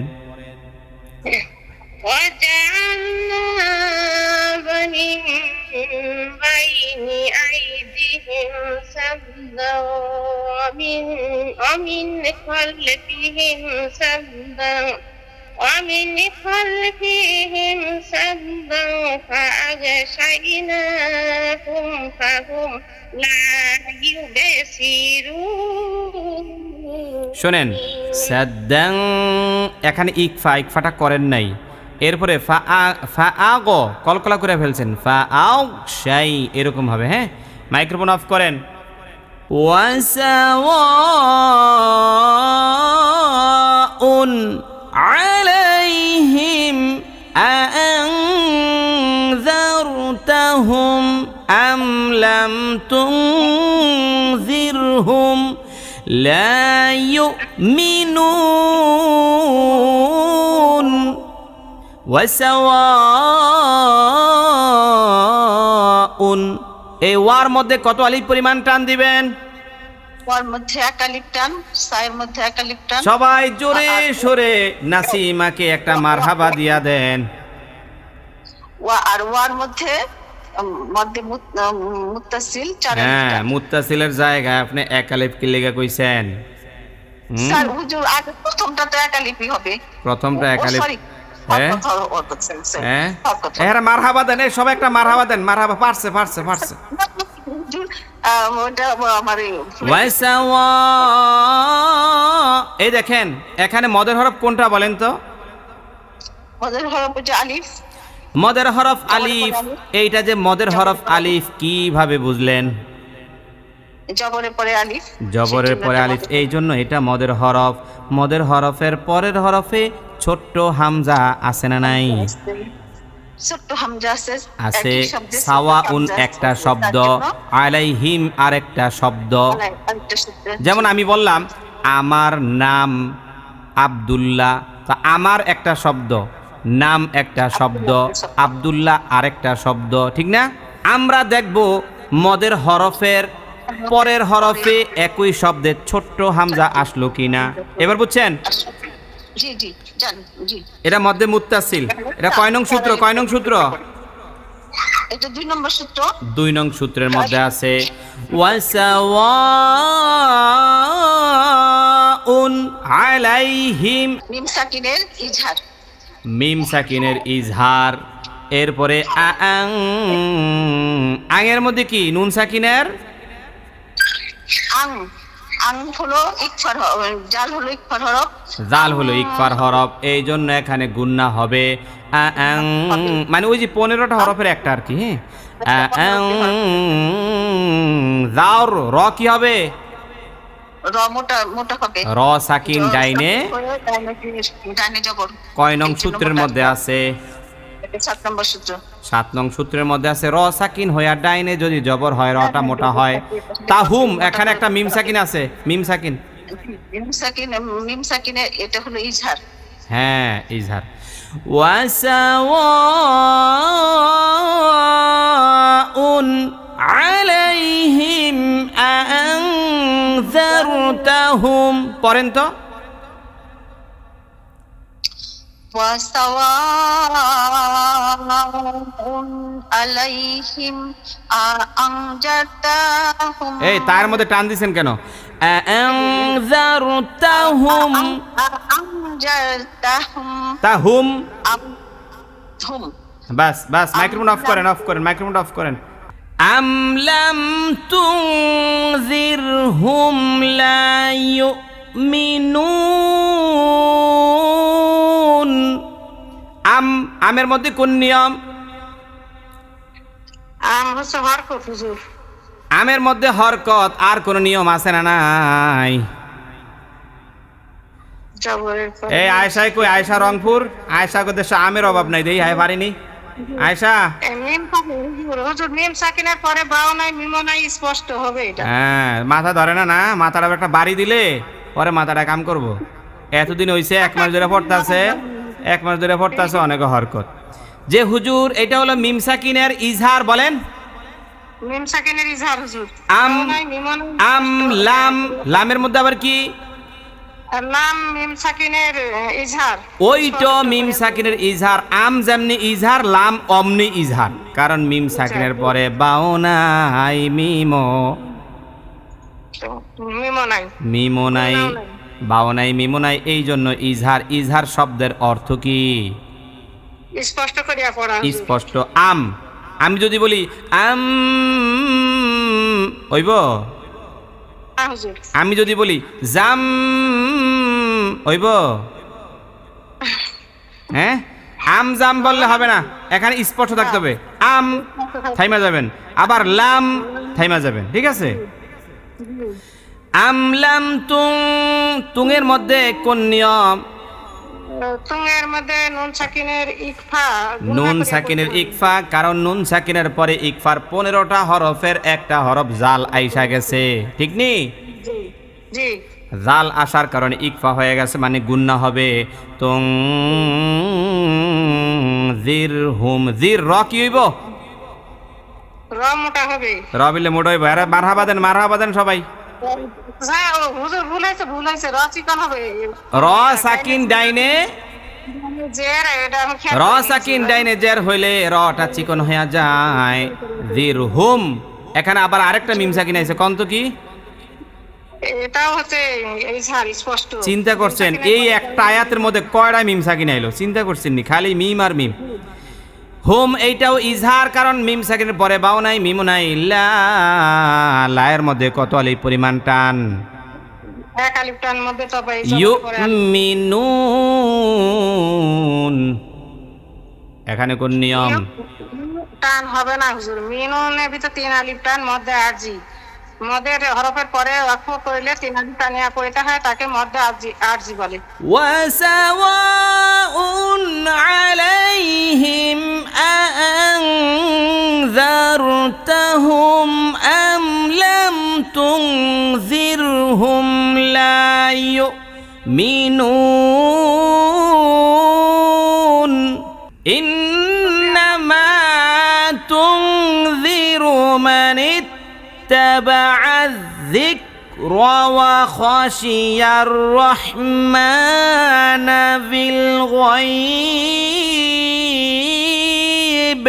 وجعلنا من بين أيديهم سدا ومن خلفهم سدا فأغشيناهم فهم لا يبصرون. শোনেন, সাদ্দাং এখানে ইকফাটা করেন নাই, এরপরে ফা আগ কলকলা করে ফেলছেন, ফা আও শাই এরকম হবে। হ্যাঁ, মাইক্রোফোন অফ করেন। ওয়াসাওয়াউন আলাইহিম আনযারতাহুম আম লাম তুনযিরহুম লা ইউমিনুন। ওয়াসাওয়াউন, এই ওয়ার মধ্যে কত আলিফ পরিমাণ টান দিবেন? ওয়ার মধ্যে এক আলিফ টান, সায়ের মধ্যে এক আলিফ টান। সবাই জোরে সরে নাসিমাকে একটা মারহাবা দিয়া দেন। আর ওয়ার মধ্যে মুত্তাসিল 4 আলিফ হ্যাঁ, টান। মুত্তাসিলের জায়গায় আপনি এক আলিফ কি লেখা কইছেন? স্যার হুজুর আগে প্রথমটা তো এক আলিফই হবে। প্রথমটা এক আলিফ। সরি, হ্যাঁ হ্যাঁ, এরা মারহাবা দেন, এই সবাই একটা মারহাবা দেন। মারহাবা, পারছে। এই দেখেন এখানে মদের হরফ কোনটা বলেন তো? মদের হরফ যে আলিফ। মদের হরফ আলিফ। এইটা যে মদের হরফ আলিফ কিভাবে বুঝলেন? জবরের পরে আলিফ। জবরের পরে আলিফ, এই জন্য এটা মদের হরফ। মদের হরফের পরের হরফে ছোট্ট হামজা আছে না নাই? ছোট্ট হামজা আছে। আছে। সাওয়াউন একটা শব্দ, আলাইহিম আরেকটা শব্দ। যেমন আমি বললাম আমার নাম আব্দুল্লাহ, তা আমার একটা শব্দ, নাম একটা শব্দ, আব্দুল্লাহ আরেকটা শব্দ, ঠিক না? আমরা দেখব মদের হরফের পরের হরফে একই শব্দের ছোট্ট হামজা আসলো কিনা। এবার বুঝছেন? জি জি জানি জি। এটা মধ্যে মুত্তাসিল। এটা কয় নং সূত্র? এটা 2 নম্বর সূত্র। 2 নং সূত্রের মধ্যে আছে ওয়াসাওয়াউন আলাইহিম, মিম সাকিনের ইজহার। মিম সাকিনের ইজহার। এরপরে আং, আঙের মধ্যে কি? নুন সাকিনের আং। আং হলো ইকফার, জাল হলো ইকফার হরফ। জাল হলো ইকফার হরফ, এই জন্য এখানে গুন্না হবে আং, মানে ওই যে 15টা হরফের একটা আর কি। হ্যাঁ, আং জার র কি হবে? র মোটা হবে। র সাকিন ডাইনে। ডাইনে জবর। কয় নং সূত্রের মধ্যে আছে? 7 নম্বর সূত্র। 7 নং সূত্রের মধ্যে আছে র সাকিন হইয়া ডাইনে যদি জবর হয় রটা মোটা হয়। তাহুম, এখানে একটা মিম সাকিন আছে। মিম সাকিনের এটা হলো ইজহার। হ্যাঁ, ইজহার। ওয়াসাওয়াউন আলাইহিম আনযার أنذرتهم পড়েন তো وسواء عليهم أأنذرتهم এই তার মধ্যে টান দিছেন কেন أنذرتهم أأنذرتهم তাহুম هم বাস বাস মাইক্রোফোন অফ করেন মাইক্রোফোন অফ করেন আম লাম তুনযিরহুম লা ইউমিনুন আমের মধ্যে কোন নিয়ম আম হচ্ছে হরকত হুজুর। আমের মধ্যে হরকত আর কোন নিয়ম আছে না নাই জবরের পরে এই আয়েশা কই আয়েশা রংপুর আয়েশা কো দেশে আমের অভাব নাই দেই হাই পারিনি আয়েশা মিম থাকে হুজুর। হুজুর মিম সাকিনের পরে বাও নাই মিমও নাই, স্পষ্ট হবে এটা। হ্যাঁ মাথা ধরে না মাথাটা একটা বাড়ি দিলে পরে মাথাটা কাম করব এতদিন হইছে 1 মাস ধরে পড়তাছে অনেক হরকত যে হুজুর এটা হলো মিম সাকিনের ইজহার বলেন মিম সাকিনের ইজহার হুজুর। আম বাও নাই মিমও নাই, আম লাম লামের মধ্যে আবার কি আর লাম মিম সাকিনের ইজহার। ওইটা মিম সাকিনের ইজহার আম যেমনি ইজহার লাম অমনি ইজহার কারণ মিম সাকিনের পরে বাও নাই মিমো নাই বাও নাই মিমো নাই এই জন্য ইজহার শব্দের অর্থ কি স্পষ্ট করিয়া পড়া হুজুর। স্পষ্ট আমি যদি বলি হইব না হুজুর। আমি যদি বলি জাম হইব হ্যাঁ আম জাম বললে হবে না এখানে স্পষ্ট থাকতে হবে আম থাইমা যাবেন আবার লাম থাইমা যাবেন ঠিক আছে আম লাম তুঙের মধ্যে কোন নিয়ম তুঙের মধ্যে নুন সাকিনের ইকফা। নুন সাকিনের ইকফা কারণ নুন সাকিনের পরে ইকফার 15টা হরফের একটা হরফ জাল আইসা গেছে ঠিক নি জি জি জাল আসার কারণে ইকফা হয়ে গেছে মানে গুন্না হবে তুনযিরহুম জির র কি হইব র মোটা হবে। র বিলে মোটা হইব আরে মারহাবা দেন সবাই হ্যাঁ ও হুজুর ভুল হয়েছে র চিকন হবে। র সাকিন ডাইনে জের এটা আমি খেয়াল র করিনি। সাকিন ডাইনে জের হইলে রটা চিকন হইয়া যায় জিরহুম এখানে আবার আরেকটা মিম সাকিন আইছে কোন তো কি এটাও হচ্ছে ইজহার স্পষ্ট। চিন্তা করছেন এই একটা আয়াতের মধ্যে কয়টা মিম সাকিন আইলো চিন্তা করছেন নি খালি মিম আর মিম হোম এইটাও ইজহার কারণ মিম সাকিনের পরে বাও নাই মিমও নাই লায়ের মধ্যে কত আলি পরিমাণ টান এক আলিফ টান মধ্যে তবে ইউমিনুন এখানে কোন নিয়ম টান হবে না হুজুর। মিনুনের ভিতর 3 আলিফ টান মধ্যে আরজি মদের হরফের পরে ওয়াকফ করলে 3 আলিফ টানিয়া পড়তে হয় তাকে মধ্যে আরজি বলে। ওয়াসাওয়াউন আলাইহিম আনযারতাহুম আম লাম তুনযিরহুম লা ইউমিনুন ইন্নামা তুনযিরু মান اتبع الذكر وخشي الرحمن بالغيب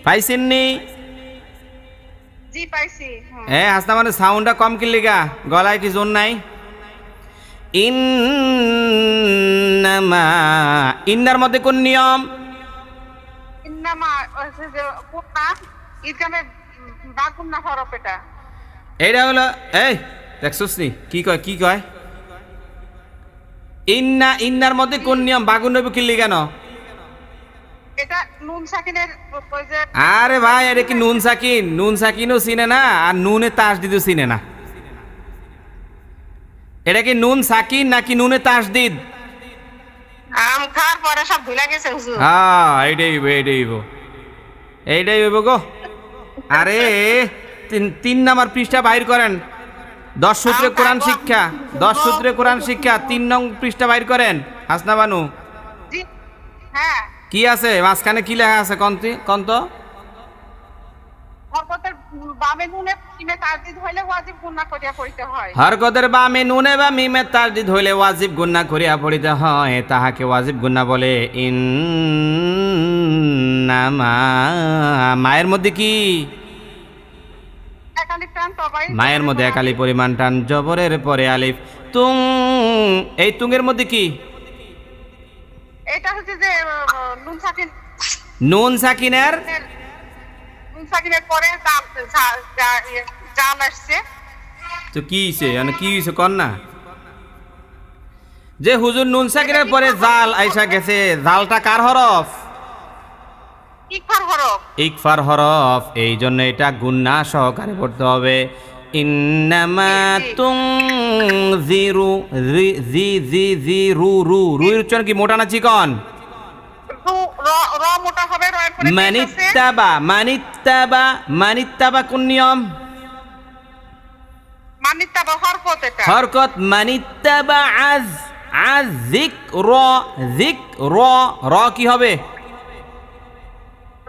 পাইছেননি জি পাইছি। হাসনা মানে সাউন্ডটা কম কিলিগা গলায় কি জোর নাই ইন্নার মধ্যে কোন নিয়ম ইন্নামা হচ্ছে যে কোনটা ইদগামে বাগুন্না হরফ এটা। এইটা হলো এই দেখছস নি কি কয় ইন্নার মধ্যে কোন নিয়ম বাগুন নবী কিল্লি কেন এটা নুন সাকিনের ওই যে আরে ভাই এটা কি নুন সাকিনও চিনে না আর নুনে তাসদিদও চিনে না এটা কি নুন সাকিন নাকি নুনে তাসদিদ আম খার পরে সব ভুলে গেছে হুজুর। হ্যাঁ এইটাই হইব গো আরে 3 নাম্বার পৃষ্ঠা বাইর করেন 10 সূত্রে কোরআন শিক্ষা 3 নং পৃষ্ঠা বাইর করেন হাসনা বানু জি হ্যাঁ কি আছে মাঝখানে কি লেখা আছে কোন তো হরকতের বামে নুনে মিমে তারদিদ হইলে ওয়াজিব গুনাহ করিয়া পড়িতে হয়। হরকতের বামে নুনে বা মিমে তারদিদ হইলে ওয়াজিব গুনাহ করিয়া পড়িতে হয়, তাহাকে ওয়াজিব গুনাহ বলে। ইন্নামা মায়ের মধ্যে কি? এক আলিফ টান তবাই মায়ের মধ্যে এক আলিফ পরিমাণ টান, জবরের পরে আলিফ। তুং, এই তুঙের মধ্যে কি? এটা হচ্ছে যে নুন সাকিন, নুন সাকিনের নুন সাকিনের পরে জাল আসছে। তো কি হইছে? মানে কি হইছে কর না, যে হুজুর নুন সাকিনের পরে জাল আইসা গেছে, জালটা কার হরফ? ইকফার হরফ। ইকফার হরফ, এই জন্য এটা গুন্না সহকারে পড়তে হবে। ইন্নামা তুনজিরু, জি জি জি রু রু, রুর উচ্চারণ কি মোটা না চিকন? র মোটা হবে, রয়ের পরে মানিত্তাবা, মানিত্তাবা, মানিত্তাবা কোন নিয়ম? মানিত্তাবা হরকত, এটা হরকত। মানিত্তাবা আজ, আজ জিক র, জিক র, র কি হবে?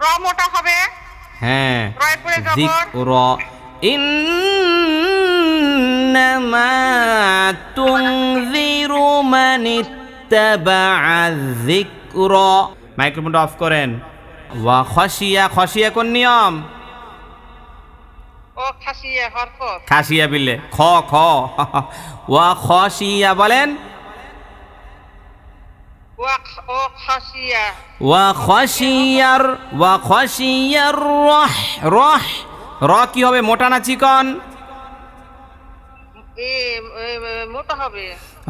র মোটা হবে, হ্যাঁ, রয়ের পরে জিক জবর। র। ইন্নামা তুনজিরু মানিত্তাবা'a যিকর। মাইক্রোফোনটা অফ করেন। ওয়া খাশিয়া, খাশিয়া কোন নিয়ম? ও খাসিয়া হরকত। খাসিয়া বিলে খ খ। ওয়া খাশিয়া বলেন। ও খাসিয়া। ওয়া খাশিয়ার, ওয়া খাশিয়ার রহ, রহ, র কি হবে মোটা না চিকন? মোটা হবে,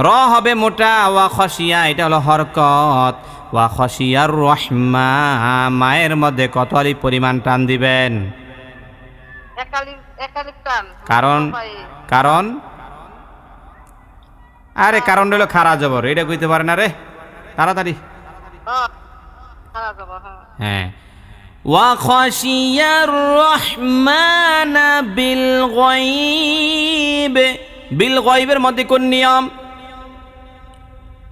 র হবে মোটা। ওয়া খাশিয়া এটা হলো হরকত। ওয়া খাশিয়ার রহমা, মায়ের মধ্যে কত আলিফ পরিমাণ টান দিবেন? এক আলিফ টান। কারণ, কারণ আরে কারণ হলো খারা জবর, এটা কইতে পারে না রে, তাড়াতাড়ি। হ্যাঁ, ওয়া খাশিয়ার রহমানা বিল গায়ব, বিল গায়বের মধ্যে কোন নিয়ম?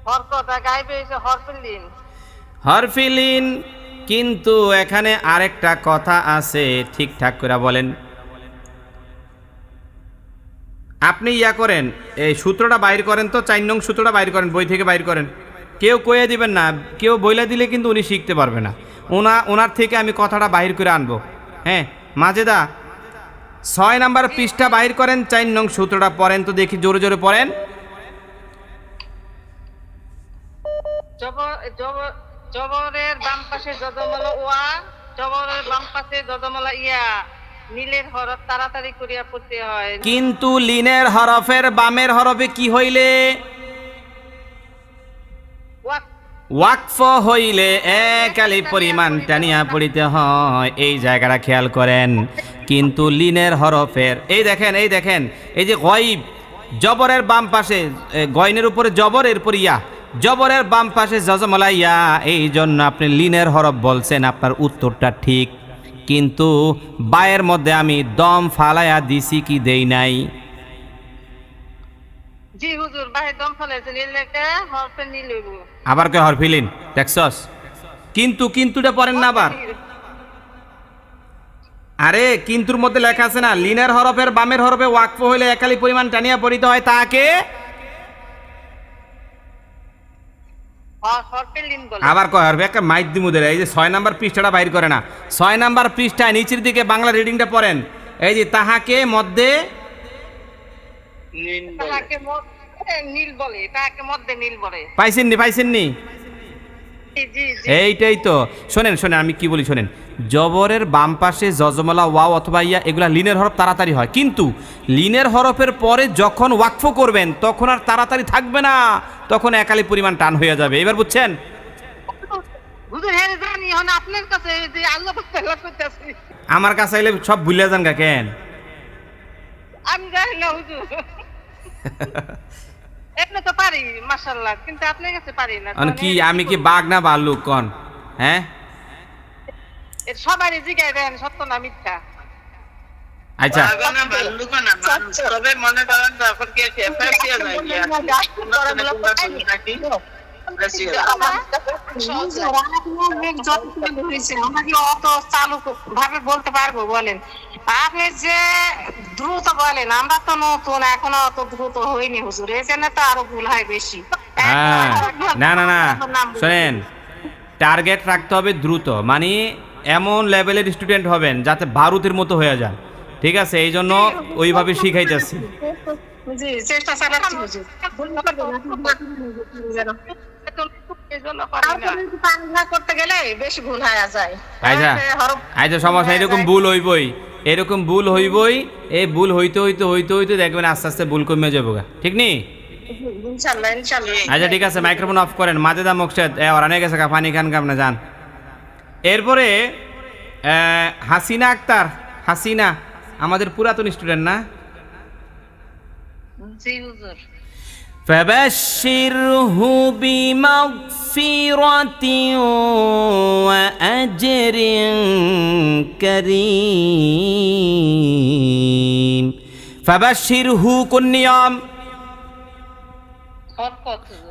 হরকত, গায়বে হইছে হরফিলিন। হরফিলিন, কিন্তু এখানে আরেকটা কথা আছে, ঠিকঠাক করে বলেন। আপনি ইয়া করেন, এই সূত্রটা বাইর করেন তো, 4 নং সূত্রটা বাইর করেন, বই থেকে বাইর করেন। কেউ কয়ে দিবেন না, কেউ বইলা দিলে কিন্তু উনি শিখতে পারবে না। ওনার থেকে আমি কথাটা বাহির করে আনবো। হ্যাঁ মাজেদা, 6 নাম্বার পৃষ্ঠা বাহির করেন, 4 নং সূত্রটা পড়েন তো দেখি, জোরে জোরে পড়েন। জবরের বাম পাশে যদমলা ওয়া, জবরের বাম পাশে যদমলা ইয়া, নীলের হরফ তাড়াতাড়ি করিয়া পড়তে হয়। কিন্তু লিনের হরফের বামের হরফে কি হইলে? ওয়াকফ হইলে এক আলিফ পরিমাণ টানিয়া পড়িতে হয়, এই জায়গাটা খেয়াল করেন। কিন্তু লিনের হরফের, এই দেখেন, এই দেখেন, এই যে গয়ব, জবরের বাম পাশে গয়নের উপরে জবর, এরপর ইয়া, জবরের বাম পাশে জজমলা ইয়া, এই জন্য আপনি লিনের হরফ বলছেন, আপনার উত্তরটা ঠিক। কিন্তু বায়ের মধ্যে আমি দম ফালাইয়া দিছি কি দেই নাই? জি হুজুর, বাহে দম ফালাইছে, নীলকে হরফে নীল হইব। আবার কে হরফিলিন দেখছস? কিন্তু, কিন্তুটা পড়েন না আবার। আরে কিন্তুর মধ্যে লেখা আছে না, লিনের হরফের বামের হরফে ওয়াকফ হইলে এক আলিফ পরিমাণ টানিয়া পড়িতে হয়, তাকে আবার কয় হরফে একটা মাইক দিমুদের। এই যে 6 নাম্বার পৃষ্ঠাটা বাইর করে না, 6 নাম্বার পৃষ্ঠায় নিচের দিকে বাংলা রিডিংটা পড়েন। এই যে তাহাকে মধ্যে নীল বলে, তাহাকে মধ্যে নীল বলে। পাইছেননি, পাইছেননি? এইটাই তো। শোনেন শোনেন, আমি কি বলি শোনেন। জবরের বাম পাশে জজমলা ওয়াও অথবা ইয়া, এগুলা লিনের হরফ তাড়াতাড়ি হয়, কিন্তু লিনের হরফের পরে যখন ওয়াকফ করবেন তখন আর তাড়াতাড়ি থাকবে না, তখন এক আলিফ পরিমাণ টান হয়ে যাবে। এবার বুঝছেন? আমার কাছে আইলে সব ভুলে যান গা কেন? আমি জানি না হুজুর, এমনি তো পারি মাশাআল্লাহ, কিন্তু আপনার কাছে পারি না। কি আমি কি বাঘ না ভাল্লুক কোন? হ্যাঁ, সবাই জিগাই দেন সত্য না মিথ্যা। আচ্ছা তবে মনে করেন তারপর কি এফআইআর দেয়া যায় আমাকে অত চালু ভাবে বলতে পারবো বলেন? আপনি যে দ্রুত বলেন, আমরা তো নতুন, এখনো অত দ্রুত হইনি হুজুর, এই জন্য তো আরো ভুল হয় বেশি। হ্যাঁ, না না না, শোনেন, টার্গেট রাখতে হবে দ্রুত, মানে এমন লেভেলের স্টুডেন্ট হবেন যাতে বারুদের মতো হয়ে যান, ঠিক আছে? এই জন্য ওইভাবে শিখাইতেছি। জি, চেষ্টা চালাচ্ছি হুজুর। করতে গেলে বেশি ভুল হয়ে যায়। আচ্ছা আচ্ছা, সমস্যা, এরকম ভুল হইবই, এরকম ভুল হইবই। এই ভুল হইতে হইতে হইতে হইতে দেখবেন আস্তে আস্তে ভুল কমে যাবো, ঠিক নি? ইনশাআল্লাহ ইনশাআল্লাহ। আচ্ছা ঠিক আছে, মাইক্রোফোন অফ করেন। মাজেদা মুকশেদ ওরানে গেছে পানি খান কামনা যান। এরপরে হাসিনা আক্তার, হাসিনা আমাদের পুরাতন স্টুডেন্ট না? জি হুজুর। فبشره بمغفرة وأجر كريم। فبشره কোন নিয়ম?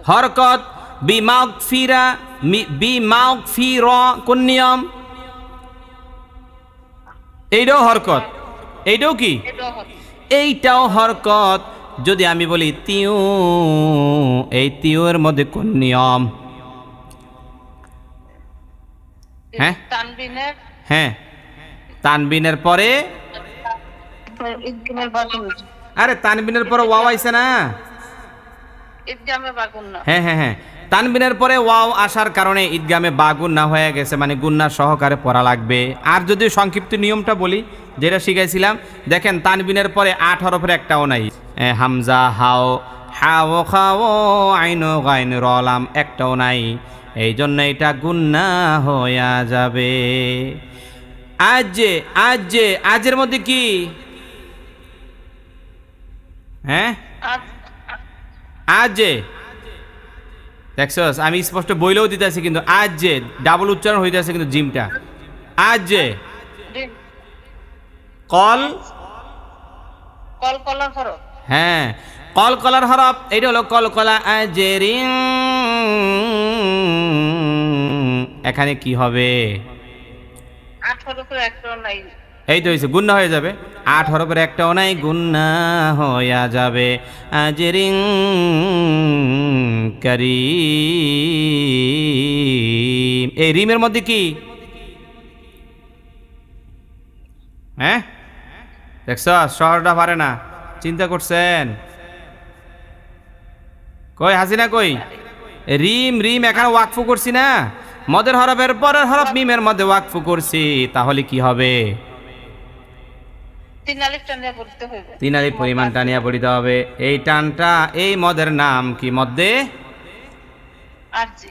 হরকত। বিমাগফিরা, বিমাগফিরা কোন নিয়ম? এইটাও হরকত, এইটাও কি? এইটাও হরকত। যদি আমি বলি তিউ, এই তিউর মধ্যে কোন নিয়ম? হ্যাঁ তানবিনের, হ্যাঁ, তানবিনের পরে, আরে তানবিনের পরে ওয়াও আইছে না? ঈদগামে বা গুন্না। হ্যাঁ হ্যাঁ হ্যাঁ, তানবিনের পরে ওয়াও আসার কারণে ঈদগামে বা গুন্না হয়ে গেছে, মানে গুন্না সহকারে পড়া লাগবে। আর যদি সংক্ষিপ্ত নিয়মটা বলি, যেটা শিখাইছিলাম, দেখেন তানবিনের পরে 8 হরফের একটাও নাই। হামজা, হাও, হাও, খাও, আইনো, গাইন, রলাম একটাও নাই। এই জন্য এটা গুন্না হয়ে যাবে। আজের মধ্যে কি? হ্যাঁ আজে, দেখছস আমি স্পষ্ট বইলেও দিতেছি, কিন্তু আজ যে ডাবল উচ্চারণ হইতেছে কিন্তু জিমটা। আজ যে কল কলকলার হরফ। হ্যাঁ, কলকলার হরফ, এইটা হলো কলকলা। আজেরিং, এখানে কি হবে? 8 হরফের একটাও নাই। এই তো হয়েছে, গুন্না হয়ে যাবে। 8 হরফের একটাও নাই, গুন্না হয়ে যাবে। আজরিং কারীম, এই রিমের মধ্যে কি? হ্যাঁ দেখছ, শহরটা পারে না, চিন্তা করছেন? কই হাসিনা কই? রিম, রিম এখানে ওয়াকফু করছি না, মদের হরফের পরের হরফ মিমের মধ্যে ওয়াকফু করছি, তাহলে কি হবে? 3 আলিফ টানিয়া পড়তে হবে। 3 আলিফ পরিমাণ টানিয়া পড়িতে হবে। এই টানটা, এই মদের নাম কি? মধ্যে আরজি।